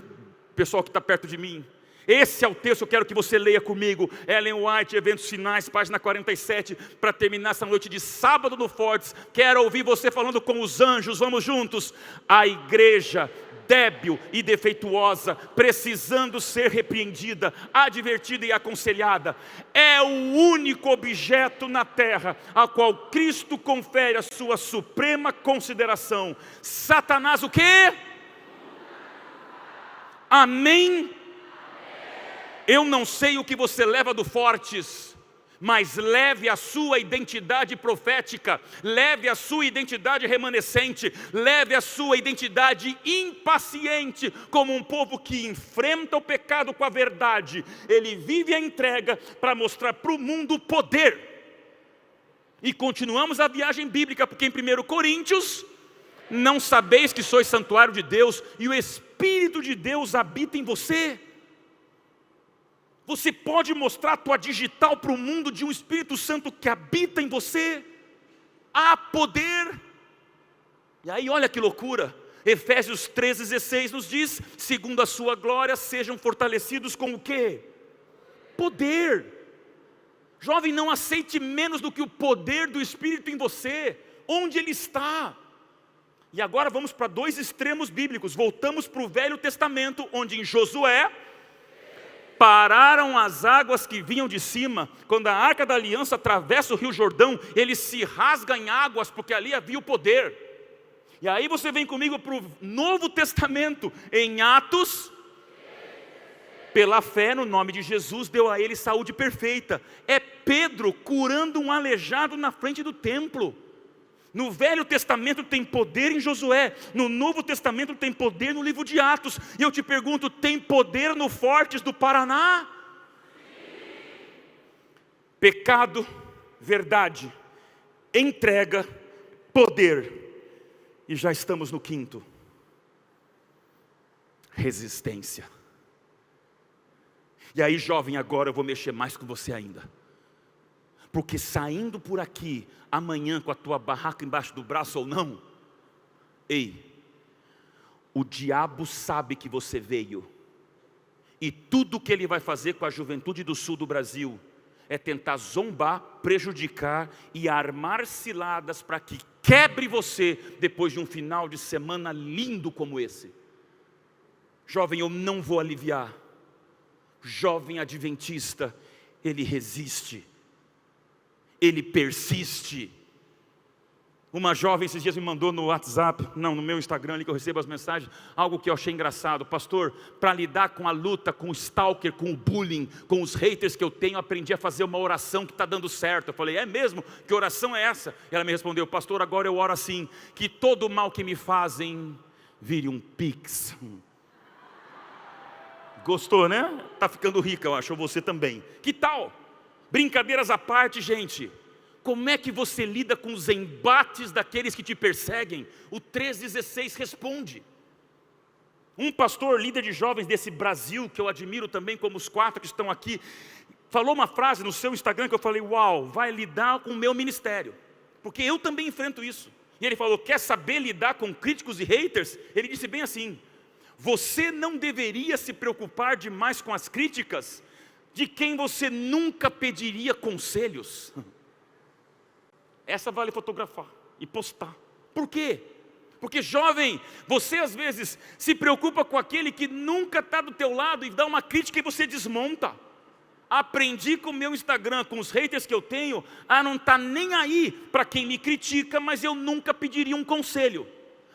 pessoal que está perto de mim, esse é o texto que eu quero que você leia comigo. Ellen White, Eventos Finais, página 47, para terminar essa noite de sábado no Fortes. Quero ouvir você falando com os anjos, vamos juntos. A igreja débil e defeituosa, precisando ser repreendida, advertida e aconselhada, é o único objeto na terra a qual Cristo confere a sua suprema consideração. Satanás o quê? Amém? Eu não sei o que você leva do Fortes, mas leve a sua identidade profética, leve a sua identidade remanescente, leve a sua identidade impaciente, como um povo que enfrenta o pecado com a verdade. Ele vive a entrega para mostrar para o mundo o poder. E continuamos a viagem bíblica, porque em 1 Coríntios, não sabeis que sois santuário de Deus e o Espírito de Deus habita em você? Você pode mostrar a tua digital para o mundo de um Espírito Santo que habita em você? Há poder. E aí olha que loucura, Efésios 3,16 nos diz, segundo a sua glória, sejam fortalecidos com o quê? Poder. Jovem, não aceite menos do que o poder do Espírito em você, onde ele está. E agora vamos para dois extremos bíblicos, voltamos para o Velho Testamento, onde em Josué, pararam as águas que vinham de cima. Quando a Arca da Aliança atravessa o Rio Jordão, ele se rasga em águas, porque ali havia o poder. E aí você vem comigo para o Novo Testamento, em Atos, pela fé no nome de Jesus, deu a ele saúde perfeita. É Pedro curando um aleijado na frente do templo. No Velho Testamento tem poder em Josué, no Novo Testamento tem poder no livro de Atos. E eu te pergunto, tem poder no Fortes do Paraná? Pecado, verdade, entrega, poder. E já estamos no quinto. Resistência. E aí, jovem, agora eu vou mexer mais com você ainda. Porque saindo por aqui, amanhã com a tua barraca embaixo do braço ou não, ei, o diabo sabe que você veio. E tudo que ele vai fazer com a juventude do sul do Brasil é tentar zombar, prejudicar e armar ciladas para que quebre você depois de um final de semana lindo como esse. Jovem, eu não vou aliviar. Jovem adventista, ele resiste. Ele persiste. Uma jovem esses dias me mandou no WhatsApp, não, no meu Instagram ali que eu recebo as mensagens, algo que eu achei engraçado. Pastor, para lidar com a luta, com o stalker, com o bullying, com os haters que eu tenho, aprendi a fazer uma oração que está dando certo. Eu falei, é mesmo? Que oração é essa? E ela me respondeu, pastor, agora eu oro assim, que todo o mal que me fazem vire um pix. Gostou, né? Está ficando rica, eu acho, ou você também. Que tal? Brincadeiras à parte, gente, como é que você lida com os embates daqueles que te perseguem? O 3,16 responde. Um pastor, líder de jovens desse Brasil, que eu admiro também como os 4 que estão aqui, falou uma frase no seu Instagram que eu falei, uau, vai lidar com o meu ministério, porque eu também enfrento isso. E ele falou, quer saber lidar com críticos e haters? Ele disse bem assim, você não deveria se preocupar demais com as críticas de quem você nunca pediria conselhos. Essa vale fotografar e postar. Por quê? Porque jovem, você às vezes se preocupa com aquele que nunca está do teu lado e dá uma crítica e você desmonta. Aprendi com o meu Instagram, com os haters que eu tenho, a não estar nem aí para quem me critica, mas eu nunca pediria um conselho.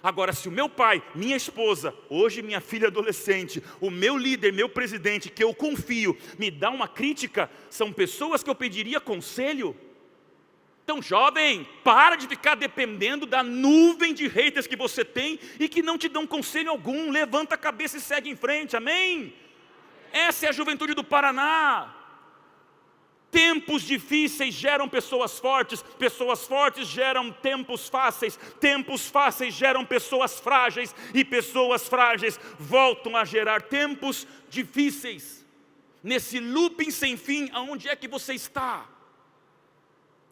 Agora, se o meu pai, minha esposa, hoje minha filha adolescente, o meu líder, meu presidente, que eu confio, me dá uma crítica, são pessoas que eu pediria conselho. Então, jovem, para de ficar dependendo da nuvem de haters que você tem e que não te dão conselho algum. Levanta a cabeça e segue em frente, amém? Essa é a juventude do Paraná. Tempos difíceis geram pessoas fortes geram tempos fáceis geram pessoas frágeis, e pessoas frágeis voltam a gerar tempos difíceis. Nesse looping sem fim, aonde é que você está?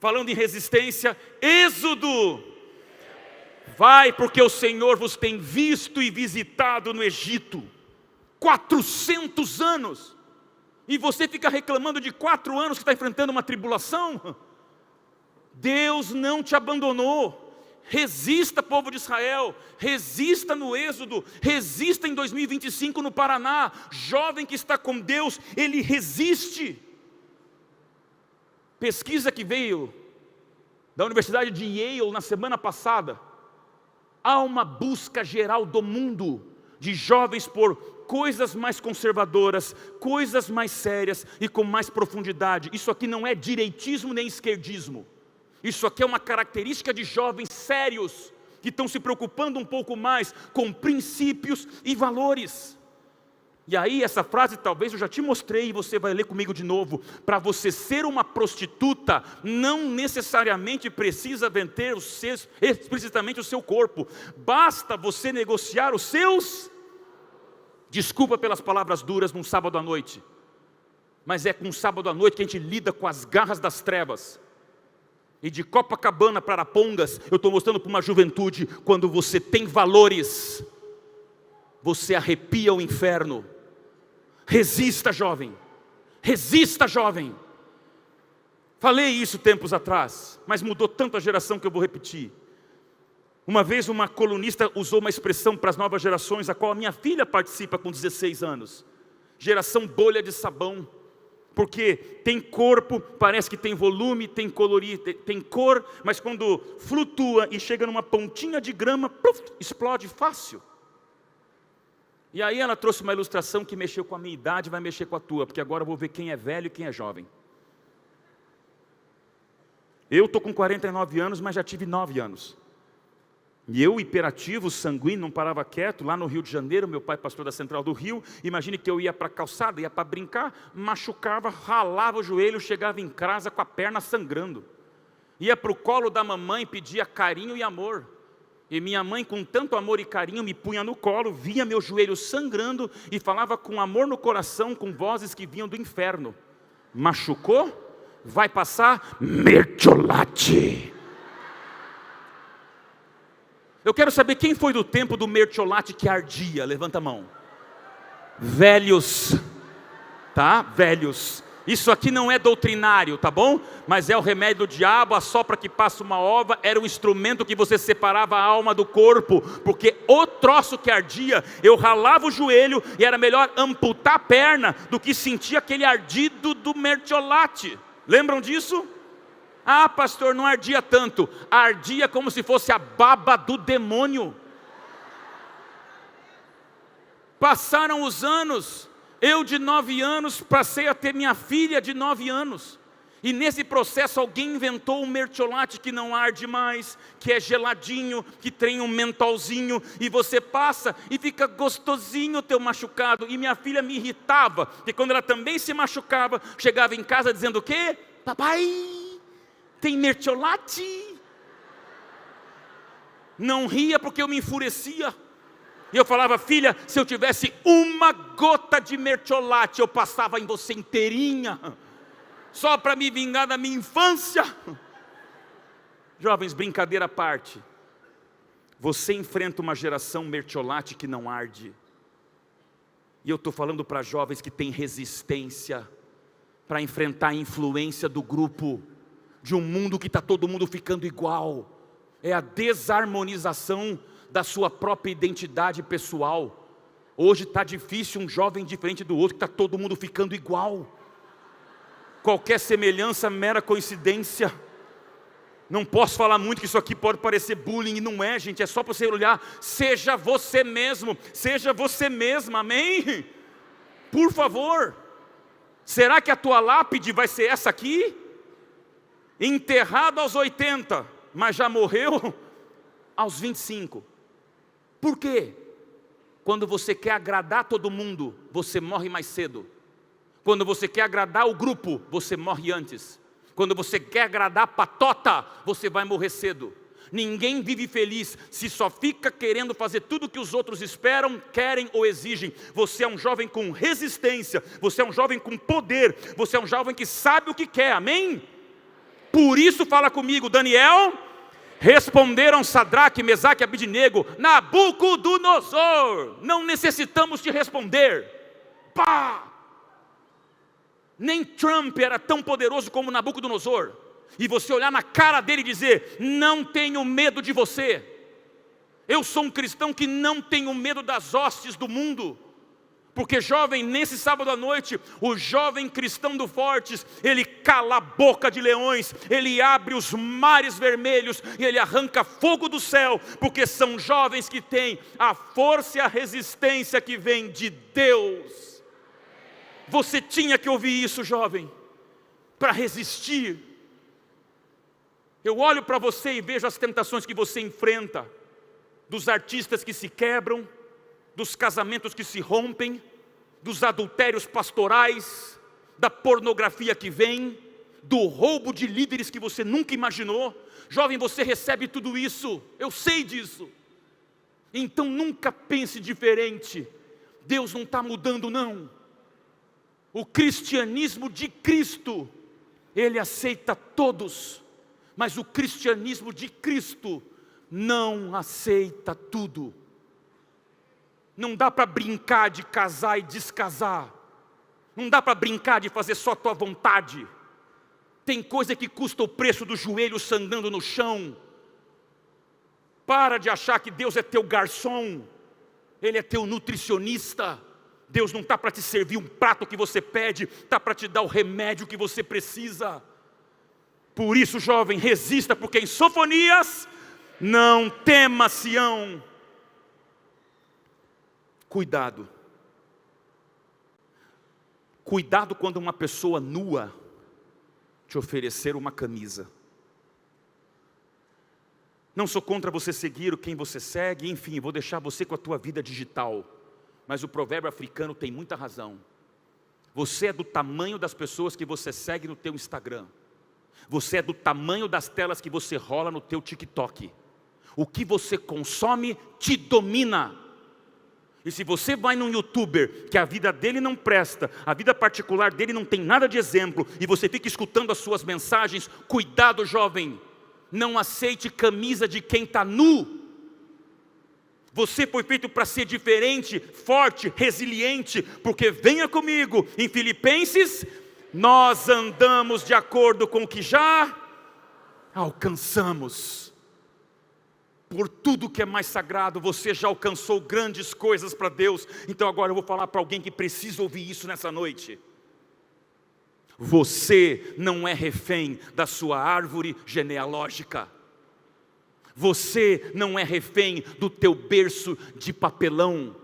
Falando em resistência, Êxodo. Vai, porque o Senhor vos tem visto e visitado no Egito. 400 anos. E você fica reclamando de 4 anos que está enfrentando uma tribulação? Deus não te abandonou. Resista, povo de Israel. Resista no Êxodo. Resista em 2025 no Paraná. Jovem que está com Deus, ele resiste. Pesquisa que veio da Universidade de Yale na semana passada. Há uma busca geral do mundo de jovens por coisas mais conservadoras, coisas mais sérias e com mais profundidade. Isso aqui não é direitismo nem esquerdismo. Isso aqui é uma característica de jovens sérios, que estão se preocupando um pouco mais com princípios e valores. E aí essa frase talvez eu já te mostrei e você vai ler comigo de novo. Para você ser uma prostituta, não necessariamente precisa vender explicitamente o seu corpo. Basta você negociar os seus... Desculpa pelas palavras duras num sábado à noite. Mas é com um sábado à noite que a gente lida com as garras das trevas. E de Copacabana para Arapongas, eu estou mostrando para uma juventude, quando você tem valores, você arrepia o inferno. Resista, jovem. Resista, jovem. Falei isso tempos atrás, mas mudou tanto a geração que eu vou repetir. Uma vez uma colunista usou uma expressão para as novas gerações, a qual a minha filha participa com 16 anos. Geração bolha de sabão. Porque tem corpo, parece que tem volume, tem colorir, tem cor, mas quando flutua e chega numa pontinha de grama, pluf, explode fácil. E aí ela trouxe uma ilustração que mexeu com a minha idade, vai mexer com a tua, porque agora eu vou ver quem é velho e quem é jovem. Eu estou com 49 anos, mas já tive 9 anos. E eu, hiperativo, sanguíneo, não parava quieto, lá no Rio de Janeiro, meu pai pastor da Central do Rio, imagine que eu ia para a calçada, ia para brincar, machucava, ralava o joelho, chegava em casa com a perna sangrando. Ia para o colo da mamãe, pedia carinho e amor. E minha mãe, com tanto amor e carinho, me punha no colo, via meu joelho sangrando e falava com amor no coração, com vozes que vinham do inferno. Machucou? Vai passar? Mertiolate. Eu quero saber quem foi do tempo do mertiolate que ardia. Levanta a mão. Velhos. Tá? Velhos. Isso aqui não é doutrinário, tá bom? Mas é o remédio do diabo, a sopra que passa uma ova, era o instrumento que você separava a alma do corpo, porque o troço que ardia, eu ralava o joelho e era melhor amputar a perna do que sentir aquele ardido do mertiolate. Lembram disso? Ah, pastor, não ardia tanto, ardia como se fosse a baba do demônio. Passaram os anos, eu de 9 anos passei a ter minha filha de 9 anos. E nesse processo alguém inventou um mertiolate que não arde mais, que é geladinho, que tem um mentolzinho, e você passa e fica gostosinho o teu machucado. E minha filha me irritava, porque quando ela também se machucava, chegava em casa dizendo o quê? Papai, tem mertiolate? Não ria porque eu me enfurecia. E eu falava, filha, se eu tivesse uma gota de mertiolate, eu passava em você inteirinha, só para me vingar da minha infância. Jovens, brincadeira à parte, você enfrenta uma geração mertiolate que não arde. E eu estou falando para jovens que têm resistência para enfrentar a influência do grupo, de um mundo que está todo mundo ficando igual. É a desarmonização da sua própria identidade pessoal. Hoje está difícil um jovem diferente do outro, que está todo mundo ficando igual. Qualquer semelhança, mera coincidência. Não posso falar muito, que isso aqui pode parecer bullying, e não é, gente, é só para você olhar. Seja você mesmo, seja você mesma, amém? Por favor. Será que a tua lápide vai ser essa aqui? enterrado aos 80, mas já morreu aos 25. Por quê? Quando você quer agradar todo mundo, você morre mais cedo. Quando você quer agradar o grupo, você morre antes. Quando você quer agradar a patota, você vai morrer cedo. Ninguém vive feliz se só fica querendo fazer tudo o que os outros esperam, querem ou exigem. Você é um jovem com resistência, você é um jovem com poder, você é um jovem que sabe o que quer, amém? Por isso fala comigo, Daniel, responderam Sadraque, Mesaque e Abidnego, Nabucodonosor, não necessitamos te responder. Pá! Nem Trump era tão poderoso como Nabucodonosor. E você olhar na cara dele e dizer, não tenho medo de você. Eu sou um cristão que não tenho medo das hostes do mundo. Porque jovem, nesse sábado à noite, o jovem cristão do Fortes, ele cala a boca de leões, ele abre os mares vermelhos, e ele arranca fogo do céu, porque são jovens que têm a força e a resistência que vem de Deus. Você tinha que ouvir isso, jovem, para resistir. Eu olho para você e vejo as tentações que você enfrenta, dos artistas que se quebram, dos casamentos que se rompem, dos adultérios pastorais, da pornografia que vem, do roubo de líderes que você nunca imaginou. Jovem, você recebe tudo isso, eu sei disso. Então nunca pense diferente. Deus não está mudando, não. O cristianismo de Cristo, ele aceita todos, mas o cristianismo de Cristo não aceita tudo. Não dá para brincar de casar e descasar. Não dá para brincar de fazer só a tua vontade. Tem coisa que custa o preço do joelho sangrando no chão. Para de achar que Deus é teu garçom. Ele é teu nutricionista. Deus não está para te servir um prato que você pede, está para te dar o remédio que você precisa. Por isso, jovem, resista, porque em Sofonias, não tema Sião. Cuidado. Cuidado quando uma pessoa nua te oferecer uma camisa. Não sou contra você seguir quem você segue, enfim, vou deixar você com a tua vida digital. Mas o provérbio africano tem muita razão. Você é do tamanho das pessoas que você segue no teu Instagram. Você é do tamanho das telas que você rola no teu TikTok. O que você consome te domina. E se você vai num youtuber que a vida dele não presta, a vida particular dele não tem nada de exemplo, e você fica escutando as suas mensagens, cuidado, jovem. Não aceite camisa de quem está nu. Você foi feito para ser diferente, forte, resiliente, porque venha comigo, em Filipenses, nós andamos de acordo com o que já alcançamos. Por tudo que é mais sagrado, você já alcançou grandes coisas para Deus. Então agora eu vou falar para alguém que precisa ouvir isso nessa noite. Você não é refém da sua árvore genealógica. Você não é refém do teu berço de papelão.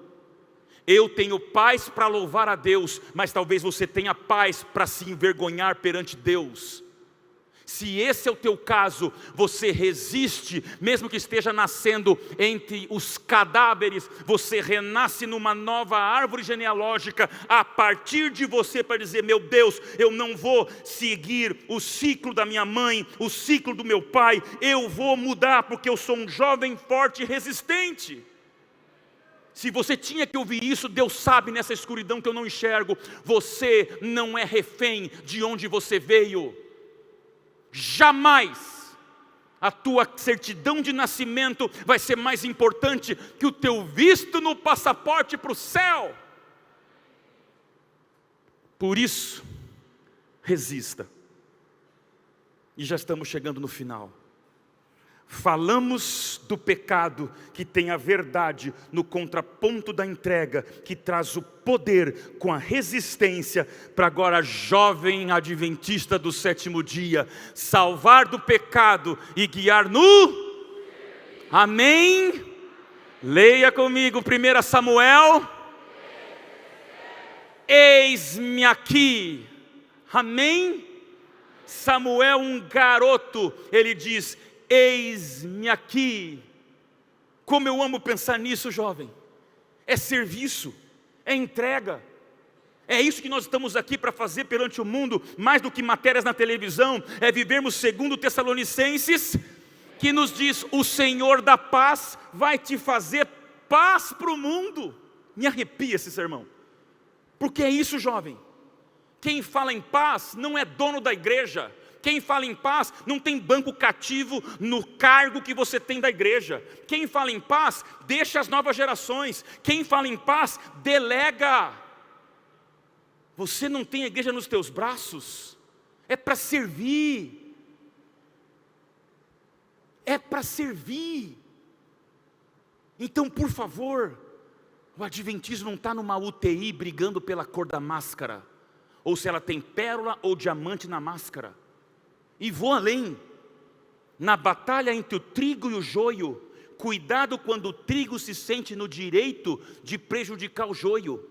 Eu tenho paz para louvar a Deus, mas talvez você tenha paz para se envergonhar perante Deus. Se esse é o teu caso, você resiste, mesmo que esteja nascendo entre os cadáveres, você renasce numa nova árvore genealógica, a partir de você, para dizer, meu Deus, eu não vou seguir o ciclo da minha mãe, o ciclo do meu pai, eu vou mudar, porque eu sou um jovem forte e resistente. Se você tinha que ouvir isso, Deus sabe nessa escuridão que eu não enxergo, você não é refém de onde você veio. Jamais a tua certidão de nascimento vai ser mais importante que o teu visto no passaporte para o céu. Por isso, resista. E já estamos chegando no final. Falamos do pecado que tem a verdade no contraponto da entrega, que traz o poder com a resistência, para agora jovem adventista do sétimo dia, salvar do pecado e guiar no... Amém? Leia comigo 1 Samuel. Eis-me aqui. Amém? Samuel, um garoto, ele diz: eis-me aqui. Como eu amo pensar nisso, jovem. É serviço, é entrega. É isso que nós estamos aqui para fazer perante o mundo, mais do que matérias na televisão. É vivermos segundo Tessalonicenses, que nos diz: o Senhor da paz vai te fazer paz para o mundo. Me arrepia esse sermão, porque é isso, jovem. Quem fala em paz não é dono da igreja. Quem fala em paz não tem banco cativo no cargo que você tem da igreja. Quem fala em paz deixa as novas gerações. Quem fala em paz delega. Você não tem a igreja nos teus braços. É para servir. É para servir. Então, por favor, o adventismo não está numa UTI brigando pela cor da máscara, ou se ela tem pérola ou diamante na máscara. E vou além, na batalha entre o trigo e o joio, cuidado quando o trigo se sente no direito de prejudicar o joio,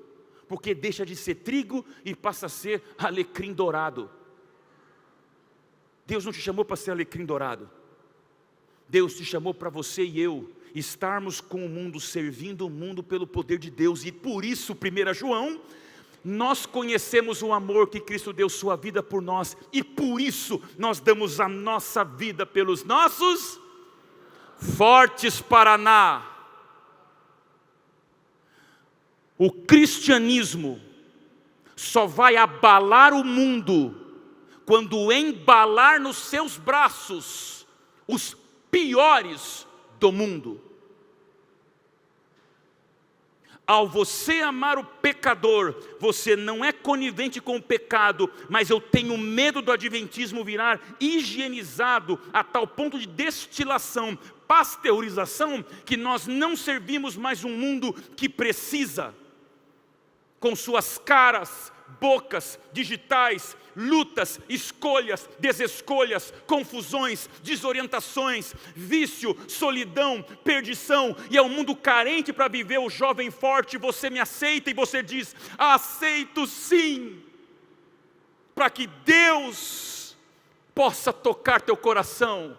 porque deixa de ser trigo e passa a ser alecrim dourado. Deus não te chamou para ser alecrim dourado. Deus te chamou para você e eu estarmos com o mundo, servindo o mundo pelo poder de Deus. E por isso, 1 João, nós conhecemos o amor que Cristo deu sua vida por nós, e por isso nós damos a nossa vida pelos nossos fortes Paraná. O cristianismo só vai abalar o mundo quando embalar nos seus braços os piores do mundo. Ao você amar o pecador, você não é conivente com o pecado, mas eu tenho medo do adventismo virar higienizado a tal ponto de destilação, pasteurização, que nós não servimos mais um mundo que precisa, com suas caras, bocas, digitais, lutas, escolhas, desescolhas, confusões, desorientações, vício, solidão, perdição, e é um mundo carente para viver. O jovem forte, você me aceita? E você diz: aceito sim, para que Deus possa tocar teu coração.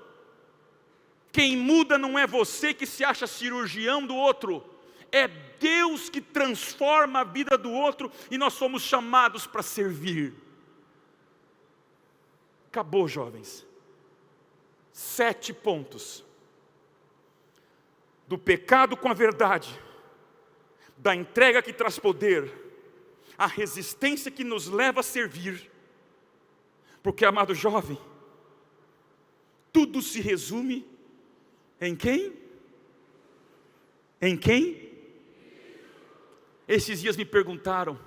Quem muda não é você que se acha cirurgião do outro, é Deus que transforma a vida do outro, e nós somos chamados para servir. Acabou, jovens. 7 pontos. Do pecado com a verdade, da entrega que traz poder, a resistência que nos leva a servir. Porque, amado jovem, tudo se resume em quem? Em quem? Esses dias me perguntaram: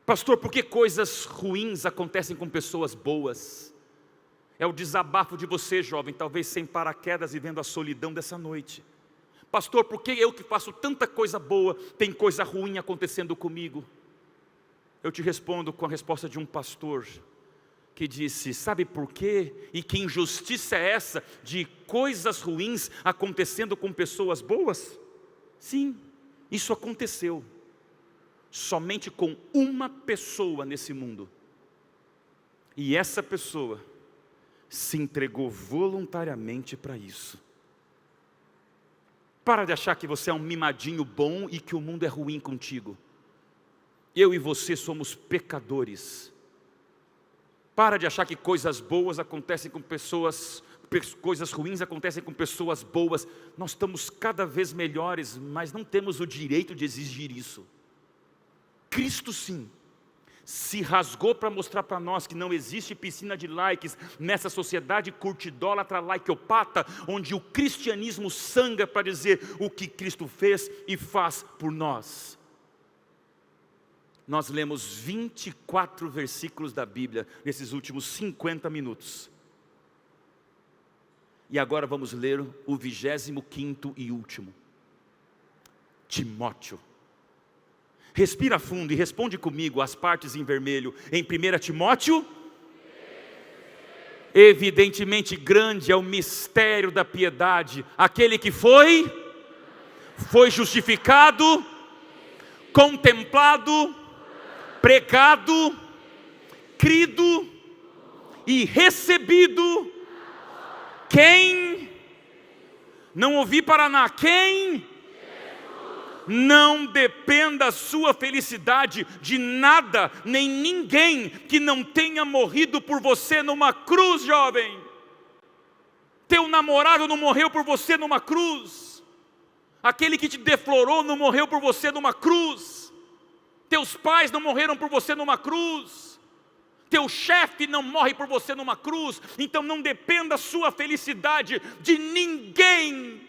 pastor, por que coisas ruins acontecem com pessoas boas? É o desabafo de você, jovem, talvez sem paraquedas, vivendo a solidão dessa noite. Pastor, por que eu que faço tanta coisa boa, tem coisa ruim acontecendo comigo? Eu te respondo com a resposta de um pastor que disse: sabe por quê? E que injustiça é essa de coisas ruins acontecendo com pessoas boas? Sim, isso aconteceu. Somente com uma pessoa nesse mundo. E essa pessoa se entregou voluntariamente para isso. Para de achar que você é um mimadinho bom e que o mundo é ruim contigo. Eu e você somos pecadores. Para de achar que coisas boas acontecem com pessoas, coisas ruins acontecem com pessoas boas. Nós estamos cada vez melhores, mas não temos o direito de exigir isso. Cristo sim, se rasgou para mostrar para nós que não existe piscina de likes nessa sociedade curtidólatra, likeopata, onde o cristianismo sangra para dizer o que Cristo fez e faz por nós. Nós lemos 24 versículos da Bíblia nesses últimos 50 minutos. E agora vamos ler o 25º e último. Timóteo. Respira fundo e responde comigo as partes em vermelho. Em 1 Timóteo, evidentemente grande é o mistério da piedade. Aquele que foi justificado, contemplado, pregado, crido e recebido. Quem? Não ouvi, Paraná. Quem? Não dependa a sua felicidade de nada, nem ninguém que não tenha morrido por você numa cruz, jovem. Teu namorado não morreu por você numa cruz. Aquele que te deflorou não morreu por você numa cruz. Teus pais não morreram por você numa cruz. Teu chefe não morre por você numa cruz. Então não dependa a sua felicidade de ninguém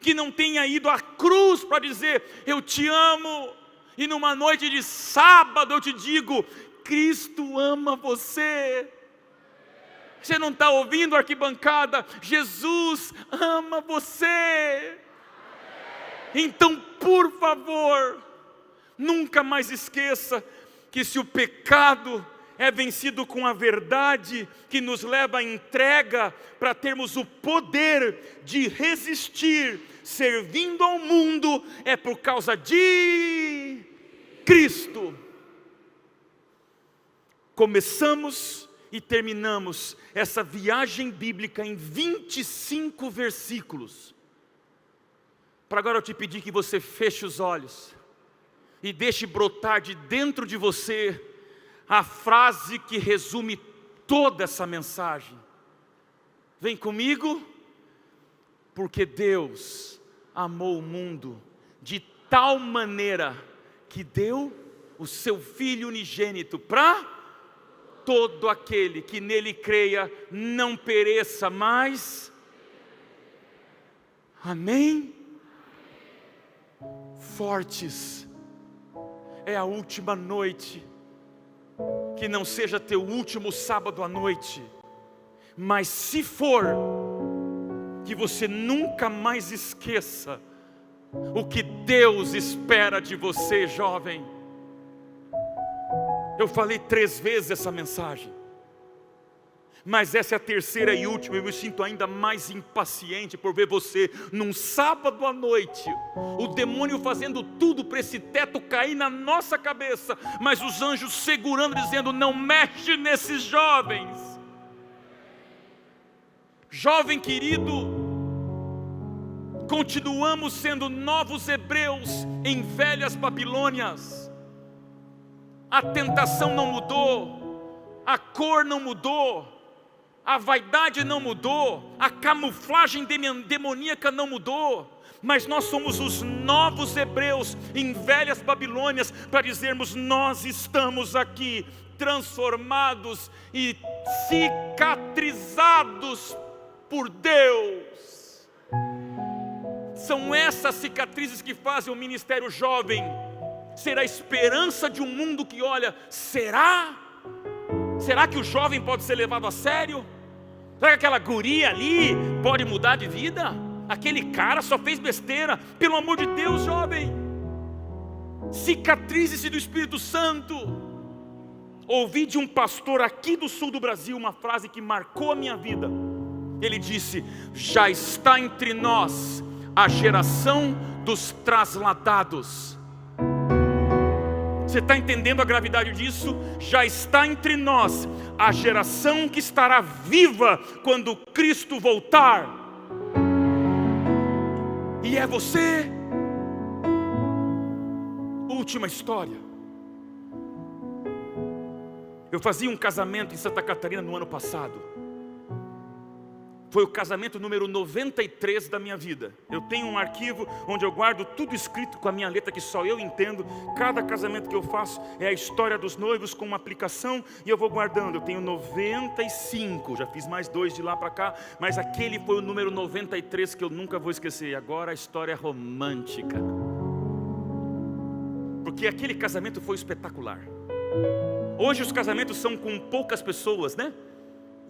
que não tenha ido à cruz para dizer: eu te amo. E numa noite de sábado eu te digo: Cristo ama você. Você não está ouvindo, arquibancada? Jesus ama você. Então, por favor, nunca mais esqueça que se o pecado é vencido com a verdade, que nos leva à entrega para termos o poder de resistir, servindo ao mundo, é por causa de Cristo. Começamos e terminamos essa viagem bíblica em 25 versículos. Para agora eu te pedir que você feche os olhos e deixe brotar de dentro de você a frase que resume toda essa mensagem. Vem comigo. Porque Deus amou o mundo de tal maneira que deu o seu Filho unigênito para todo aquele que nele creia não pereça mais. Amém? Fortes, é a última noite. Que não seja teu último sábado à noite, mas se for, que você nunca mais esqueça o que Deus espera de você, jovem. Eu falei 3 vezes essa mensagem, mas essa é a terceira e última. Eu me sinto ainda mais impaciente por ver você num sábado à noite, o demônio fazendo tudo para esse teto cair na nossa cabeça, mas os anjos segurando, dizendo: não mexe nesses jovens. Jovem querido, continuamos sendo novos hebreus em velhas Babilônias. A tentação não mudou, a cor não mudou, a vaidade não mudou, a camuflagem demoníaca não mudou, mas nós somos os novos hebreus em velhas Babilônias, para dizermos: nós estamos aqui transformados e cicatrizados por Deus. São essas cicatrizes que fazem o ministério jovem ser a esperança de um mundo que olha: será que o jovem pode ser levado a sério? Será que aquela guria ali pode mudar de vida? Aquele cara só fez besteira. Pelo amor de Deus, jovem, cicatrize-se do Espírito Santo. Ouvi de um pastor aqui do sul do Brasil uma frase que marcou a minha vida. Ele disse: já está entre nós a geração dos trasladados. Você está entendendo a gravidade disso? Já está entre nós a geração que estará viva quando Cristo voltar. E é você. Última história. Eu fazia um casamento em Santa Catarina no ano passado. Foi o casamento número 93 da minha vida. Eu tenho um arquivo onde eu guardo tudo escrito com a minha letra, que só eu entendo. Cada casamento que eu faço é a história dos noivos com uma aplicação, e eu vou guardando. Eu tenho 95, já fiz mais 2 de lá para cá, mas aquele foi o número 93 que eu nunca vou esquecer. E agora a história é romântica, porque aquele casamento foi espetacular. Hoje os casamentos são com poucas pessoas, né?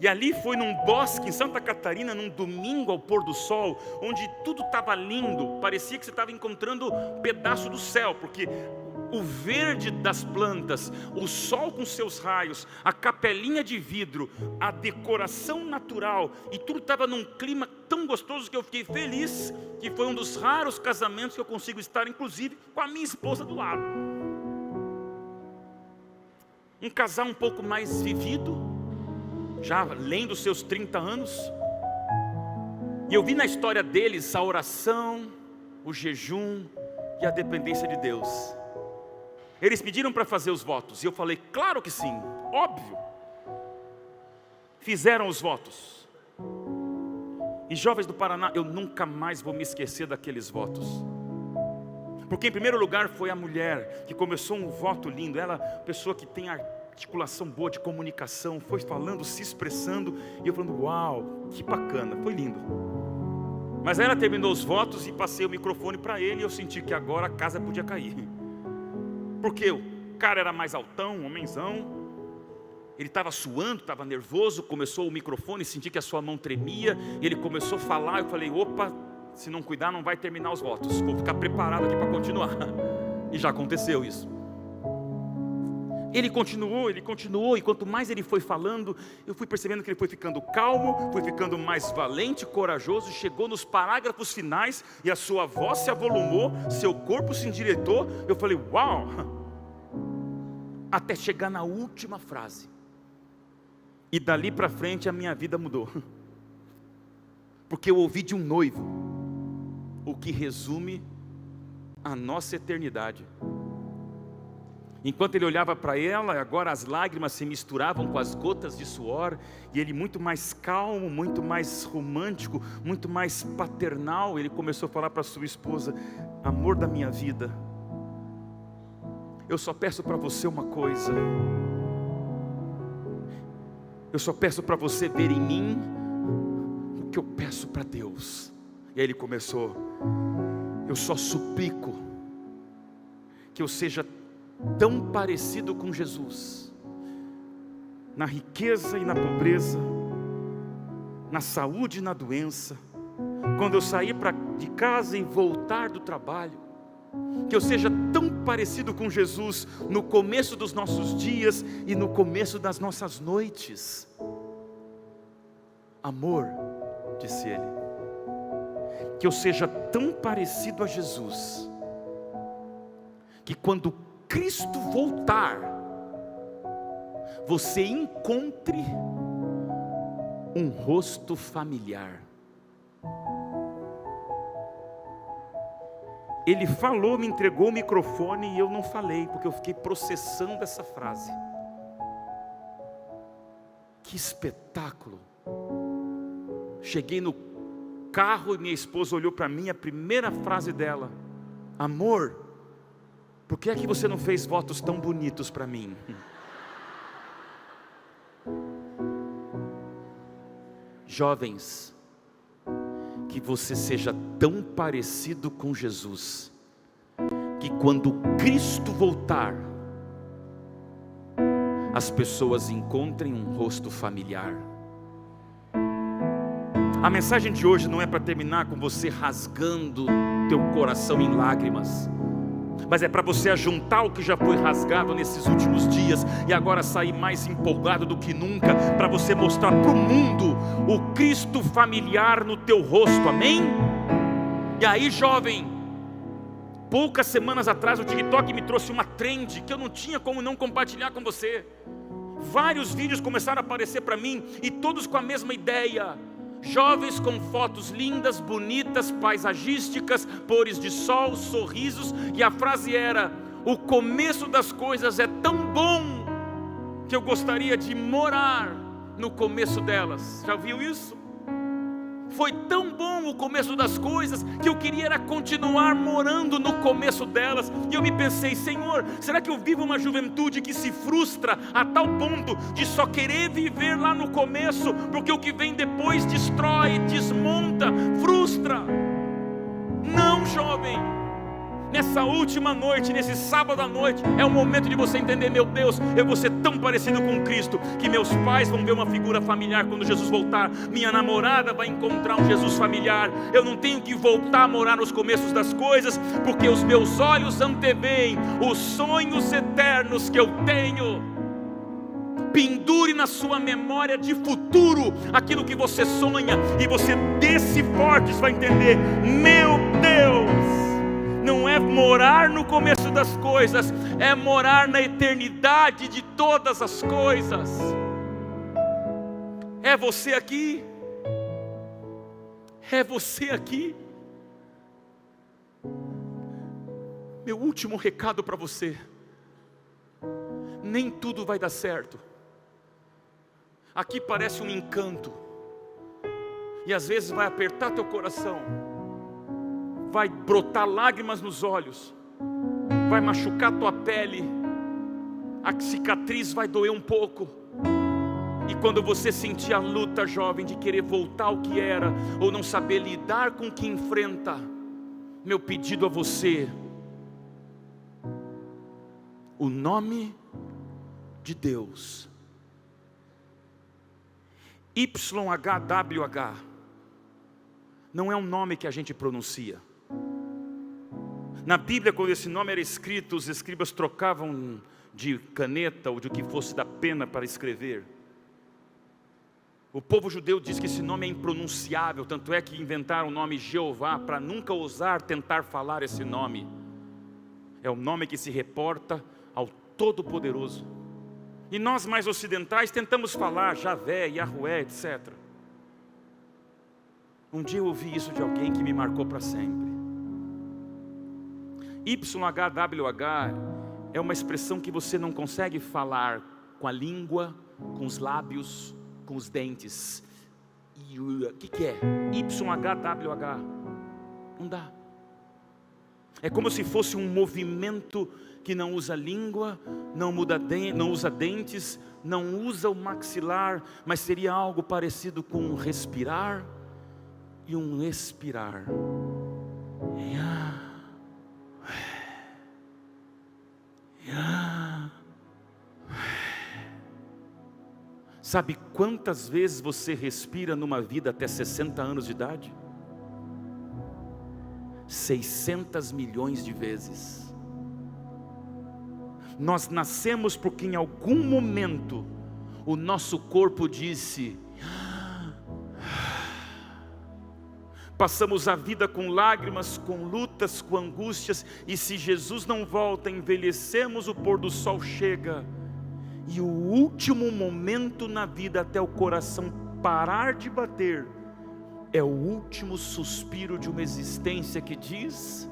E ali foi num bosque em Santa Catarina, num domingo ao pôr do sol, onde tudo estava lindo, parecia que você estava encontrando um pedaço do céu, porque o verde das plantas, o sol com seus raios, a capelinha de vidro, a decoração natural, e tudo estava num clima tão gostoso que eu fiquei feliz, que foi um dos raros casamentos que eu consigo estar, inclusive, com a minha esposa do lado. Um casal um pouco mais vivido, já além dos seus 30 anos. E eu vi na história deles a oração, o jejum e a dependência de Deus. Eles pediram para fazer os votos, e eu falei, claro que sim, óbvio. Fizeram os votos. E jovens do Paraná, eu nunca mais vou me esquecer daqueles votos. Porque em primeiro lugar foi a mulher que começou um voto lindo. Ela, pessoa que tem articulação boa de comunicação, foi falando, se expressando, e eu falando, uau, que bacana, foi lindo. Mas aí ela terminou os votos e passei o microfone para ele, e eu senti que agora a casa podia cair. Porque o cara era mais altão, homenzão, ele estava suando, estava nervoso, começou o microfone, senti que a sua mão tremia, e ele começou a falar, eu falei, opa, se não cuidar não vai terminar os votos, vou ficar preparado aqui para continuar. E já aconteceu isso. Ele continuou, e quanto mais ele foi falando, eu fui percebendo que ele foi ficando calmo, foi ficando mais valente, corajoso, chegou nos parágrafos finais, e a sua voz se avolumou, seu corpo se endireitou, eu falei, uau! Até chegar na última frase. E dali para frente a minha vida mudou. Porque eu ouvi de um noivo, o que resume a nossa eternidade. Enquanto ele olhava para ela, agora as lágrimas se misturavam com as gotas de suor, e ele muito mais calmo, muito mais romântico, muito mais paternal, ele começou a falar para sua esposa, amor da minha vida, eu só peço para você uma coisa, eu só peço para você ver em mim o que eu peço para Deus. E aí ele começou, eu só suplico que eu seja tão parecido com Jesus, na riqueza e na pobreza, na saúde e na doença, quando eu sair de casa e voltar do trabalho, que eu seja tão parecido com Jesus no começo dos nossos dias e no começo das nossas noites. Amor, disse ele, que eu seja tão parecido a Jesus, que quando Cristo voltar, você encontre um rosto familiar. Ele falou, me entregou o microfone e eu não falei, porque eu fiquei processando essa frase. Que espetáculo! Cheguei no carro e minha esposa olhou para mim, a primeira frase dela, amor, por que é que você não fez votos tão bonitos para mim? Jovens, que você seja tão parecido com Jesus, que quando Cristo voltar, as pessoas encontrem um rosto familiar. A mensagem de hoje não é para terminar com você rasgando teu coração em lágrimas, mas é para você ajuntar o que já foi rasgado nesses últimos dias e agora sair mais empolgado do que nunca, para você mostrar para o mundo o Cristo familiar no teu rosto, amém? E aí, jovem, poucas semanas atrás o TikTok me trouxe uma trend que eu não tinha como não compartilhar com você. Vários vídeos começaram a aparecer para mim e todos com a mesma ideia. Jovens com fotos lindas, bonitas, paisagísticas, pores de sol, sorrisos, e a frase era: o começo das coisas é tão bom que eu gostaria de morar no começo delas. Já viu isso? Foi tão bom o começo das coisas que eu queria era continuar morando no começo delas. E eu me pensei, Senhor, será que eu vivo uma juventude que se frustra a tal ponto de só querer viver lá no começo, porque o que vem depois destrói, desmonta, frustra? Não, jovem. Nessa última noite, nesse sábado à noite, é o momento de você entender, meu Deus, eu vou ser tão parecido com Cristo, que meus pais vão ver uma figura familiar quando Jesus voltar, minha namorada vai encontrar um Jesus familiar, eu não tenho que voltar a morar nos começos das coisas, porque os meus olhos anteveem os sonhos eternos que eu tenho. Pendure na sua memória de futuro aquilo que você sonha, e você desse fortes vai entender, meu Deus, não é morar no começo das coisas, é morar na eternidade de todas as coisas. É você aqui. É você aqui. Meu último recado para você: nem tudo vai dar certo. Aqui parece um encanto, e às vezes vai apertar teu coração, vai brotar lágrimas nos olhos, vai machucar tua pele, a cicatriz vai doer um pouco. E quando você sentir a luta, jovem, de querer voltar ao que era, ou não saber lidar com o que enfrenta, meu pedido a você: o nome de Deus, YHWH, não é um nome que a gente pronuncia. Na Bíblia, quando esse nome era escrito, os escribas trocavam de caneta ou de o que fosse da pena para escrever. O povo judeu diz que esse nome é impronunciável, tanto é que inventaram o nome Jeová para nunca ousar tentar falar esse nome. É o nome que se reporta ao Todo-Poderoso. E nós mais ocidentais tentamos falar Javé, Yahué, etc. Um dia eu ouvi isso de alguém que me marcou para sempre. YHWH é uma expressão que você não consegue falar com a língua, com os lábios, com os dentes. O que é? YHWH. Não dá. É como se fosse um movimento que não usa língua, não usa dentes, não usa o maxilar, mas seria algo parecido com um respirar e um expirar. Sabe quantas vezes você respira numa vida até 60 anos de idade? 600 milhões de vezes. Nós nascemos porque em algum momento o nosso corpo disse. Passamos a vida com lágrimas, com lutas, com angústias, e se Jesus não volta, envelhecemos, o pôr do sol chega, e o último momento na vida até o coração parar de bater, é o último suspiro de uma existência que diz: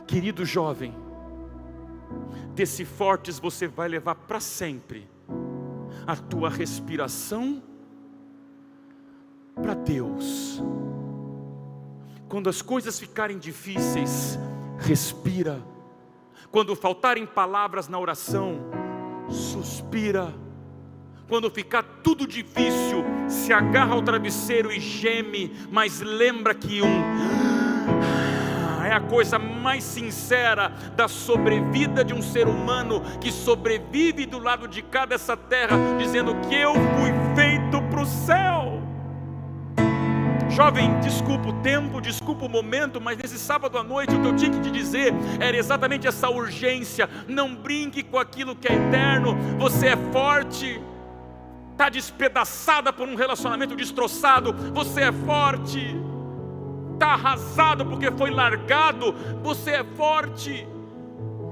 querido jovem, desse fortes você vai levar para sempre a tua respiração para Deus. Quando as coisas ficarem difíceis, respira. Quando faltarem palavras na oração, suspira. Quando ficar tudo difícil, se agarra ao travesseiro e geme, mas lembra que é a coisa mais sincera da sobrevida de um ser humano que sobrevive do lado de cá dessa terra, dizendo que eu fui feito para o céu. Jovem, desculpa o tempo, desculpa o momento, mas nesse sábado à noite o que eu tinha que te dizer era exatamente essa urgência. Não brinque com aquilo que é eterno. Você é forte. Está despedaçada por um relacionamento destroçado, você é forte. Está arrasado porque foi largado, você é forte.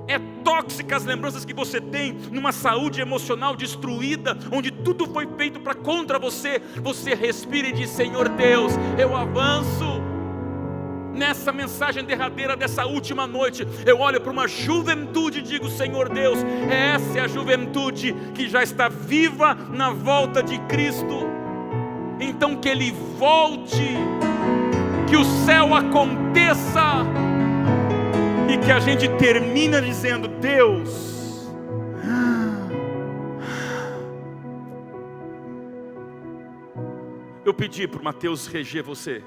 É tóxica as lembranças que você tem numa saúde emocional destruída, onde tudo foi feito para contra você. Você respira e diz: Senhor Deus, eu avanço. Nessa mensagem derradeira dessa última noite, eu olho para uma juventude e digo: Senhor Deus, essa é a juventude que já está viva na volta de Cristo. Então que Ele volte, que o céu aconteça, e que a gente termina dizendo: Deus, eu pedi para o Mateus reger você.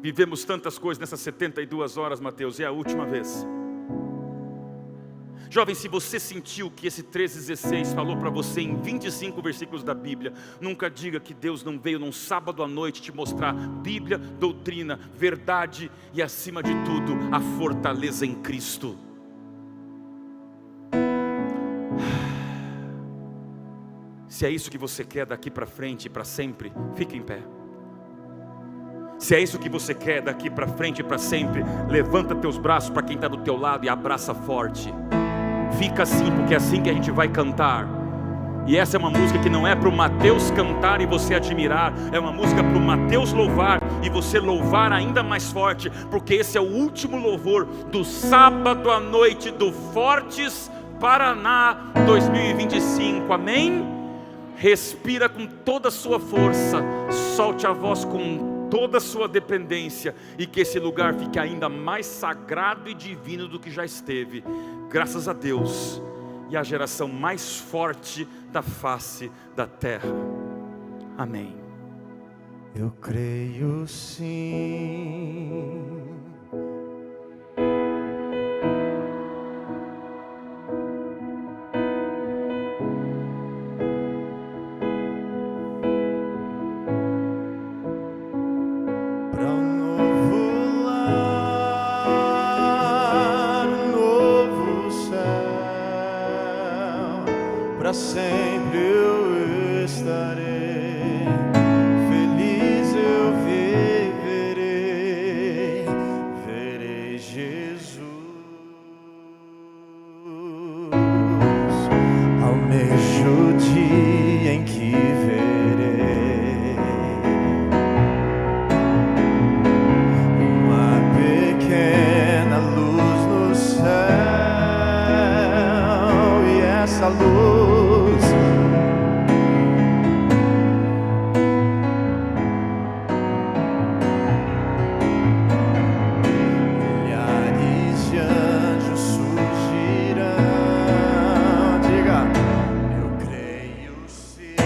Vivemos tantas coisas nessas 72 horas, Mateus, e é a última vez. Jovem, se você sentiu que esse 13:16 falou para você em 25 versículos da Bíblia, nunca diga que Deus não veio num sábado à noite te mostrar Bíblia, doutrina, verdade e, acima de tudo, a fortaleza em Cristo. Se é isso que você quer daqui para frente e para sempre, fique em pé. Se é isso que você quer daqui para frente e para sempre, levanta teus braços para quem está do teu lado e abraça forte. Fica assim, porque é assim que a gente vai cantar. E essa é uma música que não é para o Mateus cantar e você admirar, é uma música para o Mateus louvar e você louvar ainda mais forte, porque esse é o último louvor do sábado à noite do Fortes Paraná 2025, amém? Respira com toda a sua força, solte a voz com toda a sua dependência, e que esse lugar fique ainda mais sagrado e divino do que já esteve, graças a Deus, e a geração mais forte da face da terra, amém. Eu creio sim, pra novo lar, novo céu, pra sempre eu estarei, feliz eu viverei, verei Jesus. Almejo o dia em que verei uma pequena luz no céu, e essa luz milhares de anjos surgirão. Diga, eu creio sim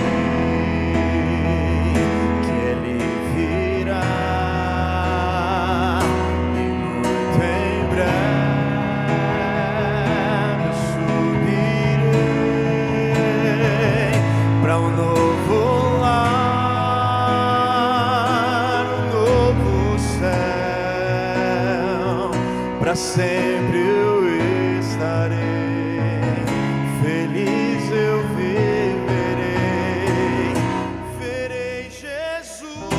que Ele virá, e muito em breve eu subirei para um novo lar, um novo céu, para sempre eu estarei, feliz eu viverei, verei Jesus.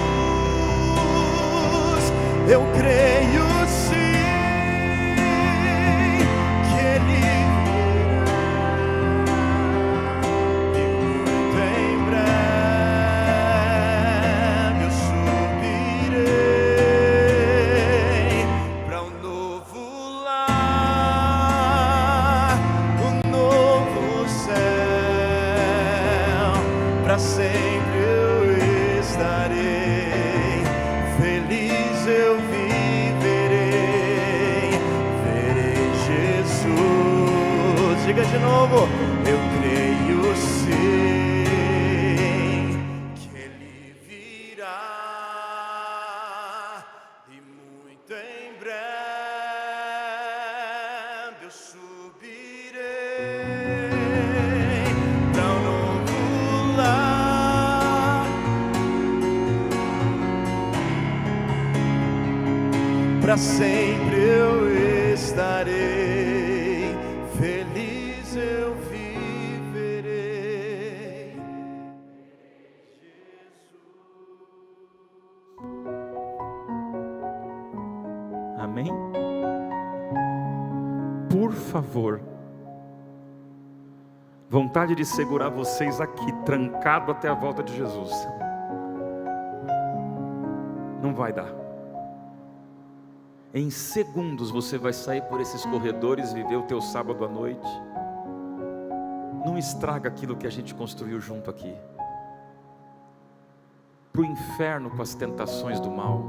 Eu creio sim que Ele virá, e muito em breve eu subirei para um novo lar, um novo céu, para sempre eu estarei, feliz eu viverei, verei Jesus. Diga de novo, eu creio sim que Ele virá, e muito em breve eu subirei para um novo lar, para sempre eu estarei, feliz eu viverei. Amém? Por favor, vontade de segurar vocês aqui, trancado até a volta de Jesus. Não vai dar. Em segundos você vai sair por esses corredores e viver o teu sábado à noite. Não estraga aquilo que a gente construiu junto aqui. Para o inferno com as tentações do mal.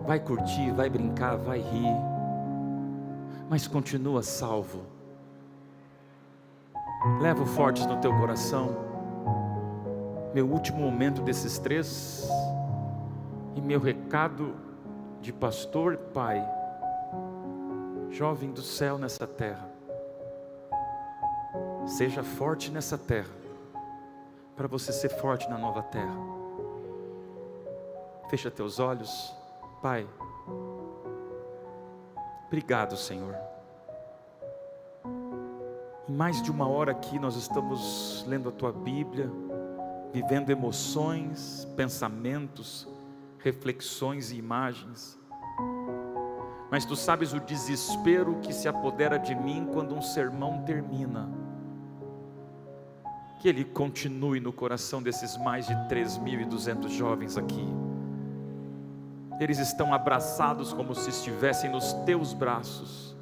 Vai curtir, vai brincar, vai rir, mas continua salvo. Leva o Fortes no teu coração. Meu último momento desses 3, e meu recado de pastor, pai, jovem do céu nessa terra: seja forte nessa terra, para você ser forte na nova terra. Fecha teus olhos. Pai, obrigado, Senhor. Em mais de uma hora aqui nós estamos lendo a Tua Bíblia, vivendo emoções, pensamentos, reflexões e imagens. Mas Tu sabes o desespero que se apodera de mim quando um sermão termina. Que ele continue no coração desses mais de 3.200 jovens aqui. Eles estão abraçados como se estivessem nos Teus braços.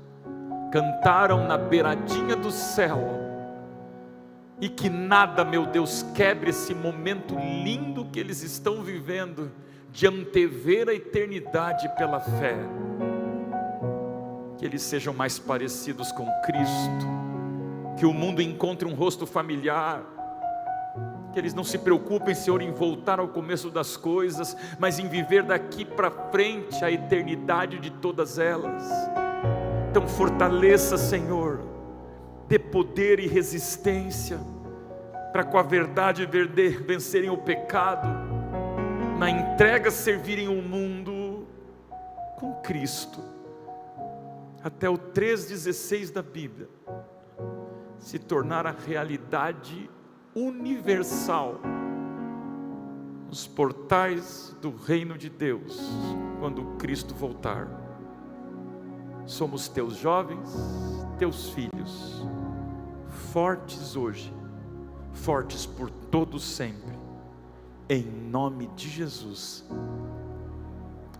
Cantaram na beiradinha do céu. E que nada, meu Deus, quebre esse momento lindo que eles estão vivendo, de antever a eternidade pela fé. Que eles sejam mais parecidos com Cristo, que o mundo encontre um rosto familiar, que eles não se preocupem, Senhor, em voltar ao começo das coisas, mas em viver daqui para frente a eternidade de todas elas. Então fortaleça, Senhor, dê poder e resistência, para com a verdade vencerem o pecado, na entrega servirem o mundo com Cristo, até o 3,16 da Bíblia, se tornar a realidade universal, nos portais do reino de Deus, quando Cristo voltar. Somos Teus jovens, Teus filhos, fortes hoje, fortes por todo sempre, em nome de Jesus,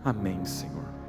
amém, Senhor.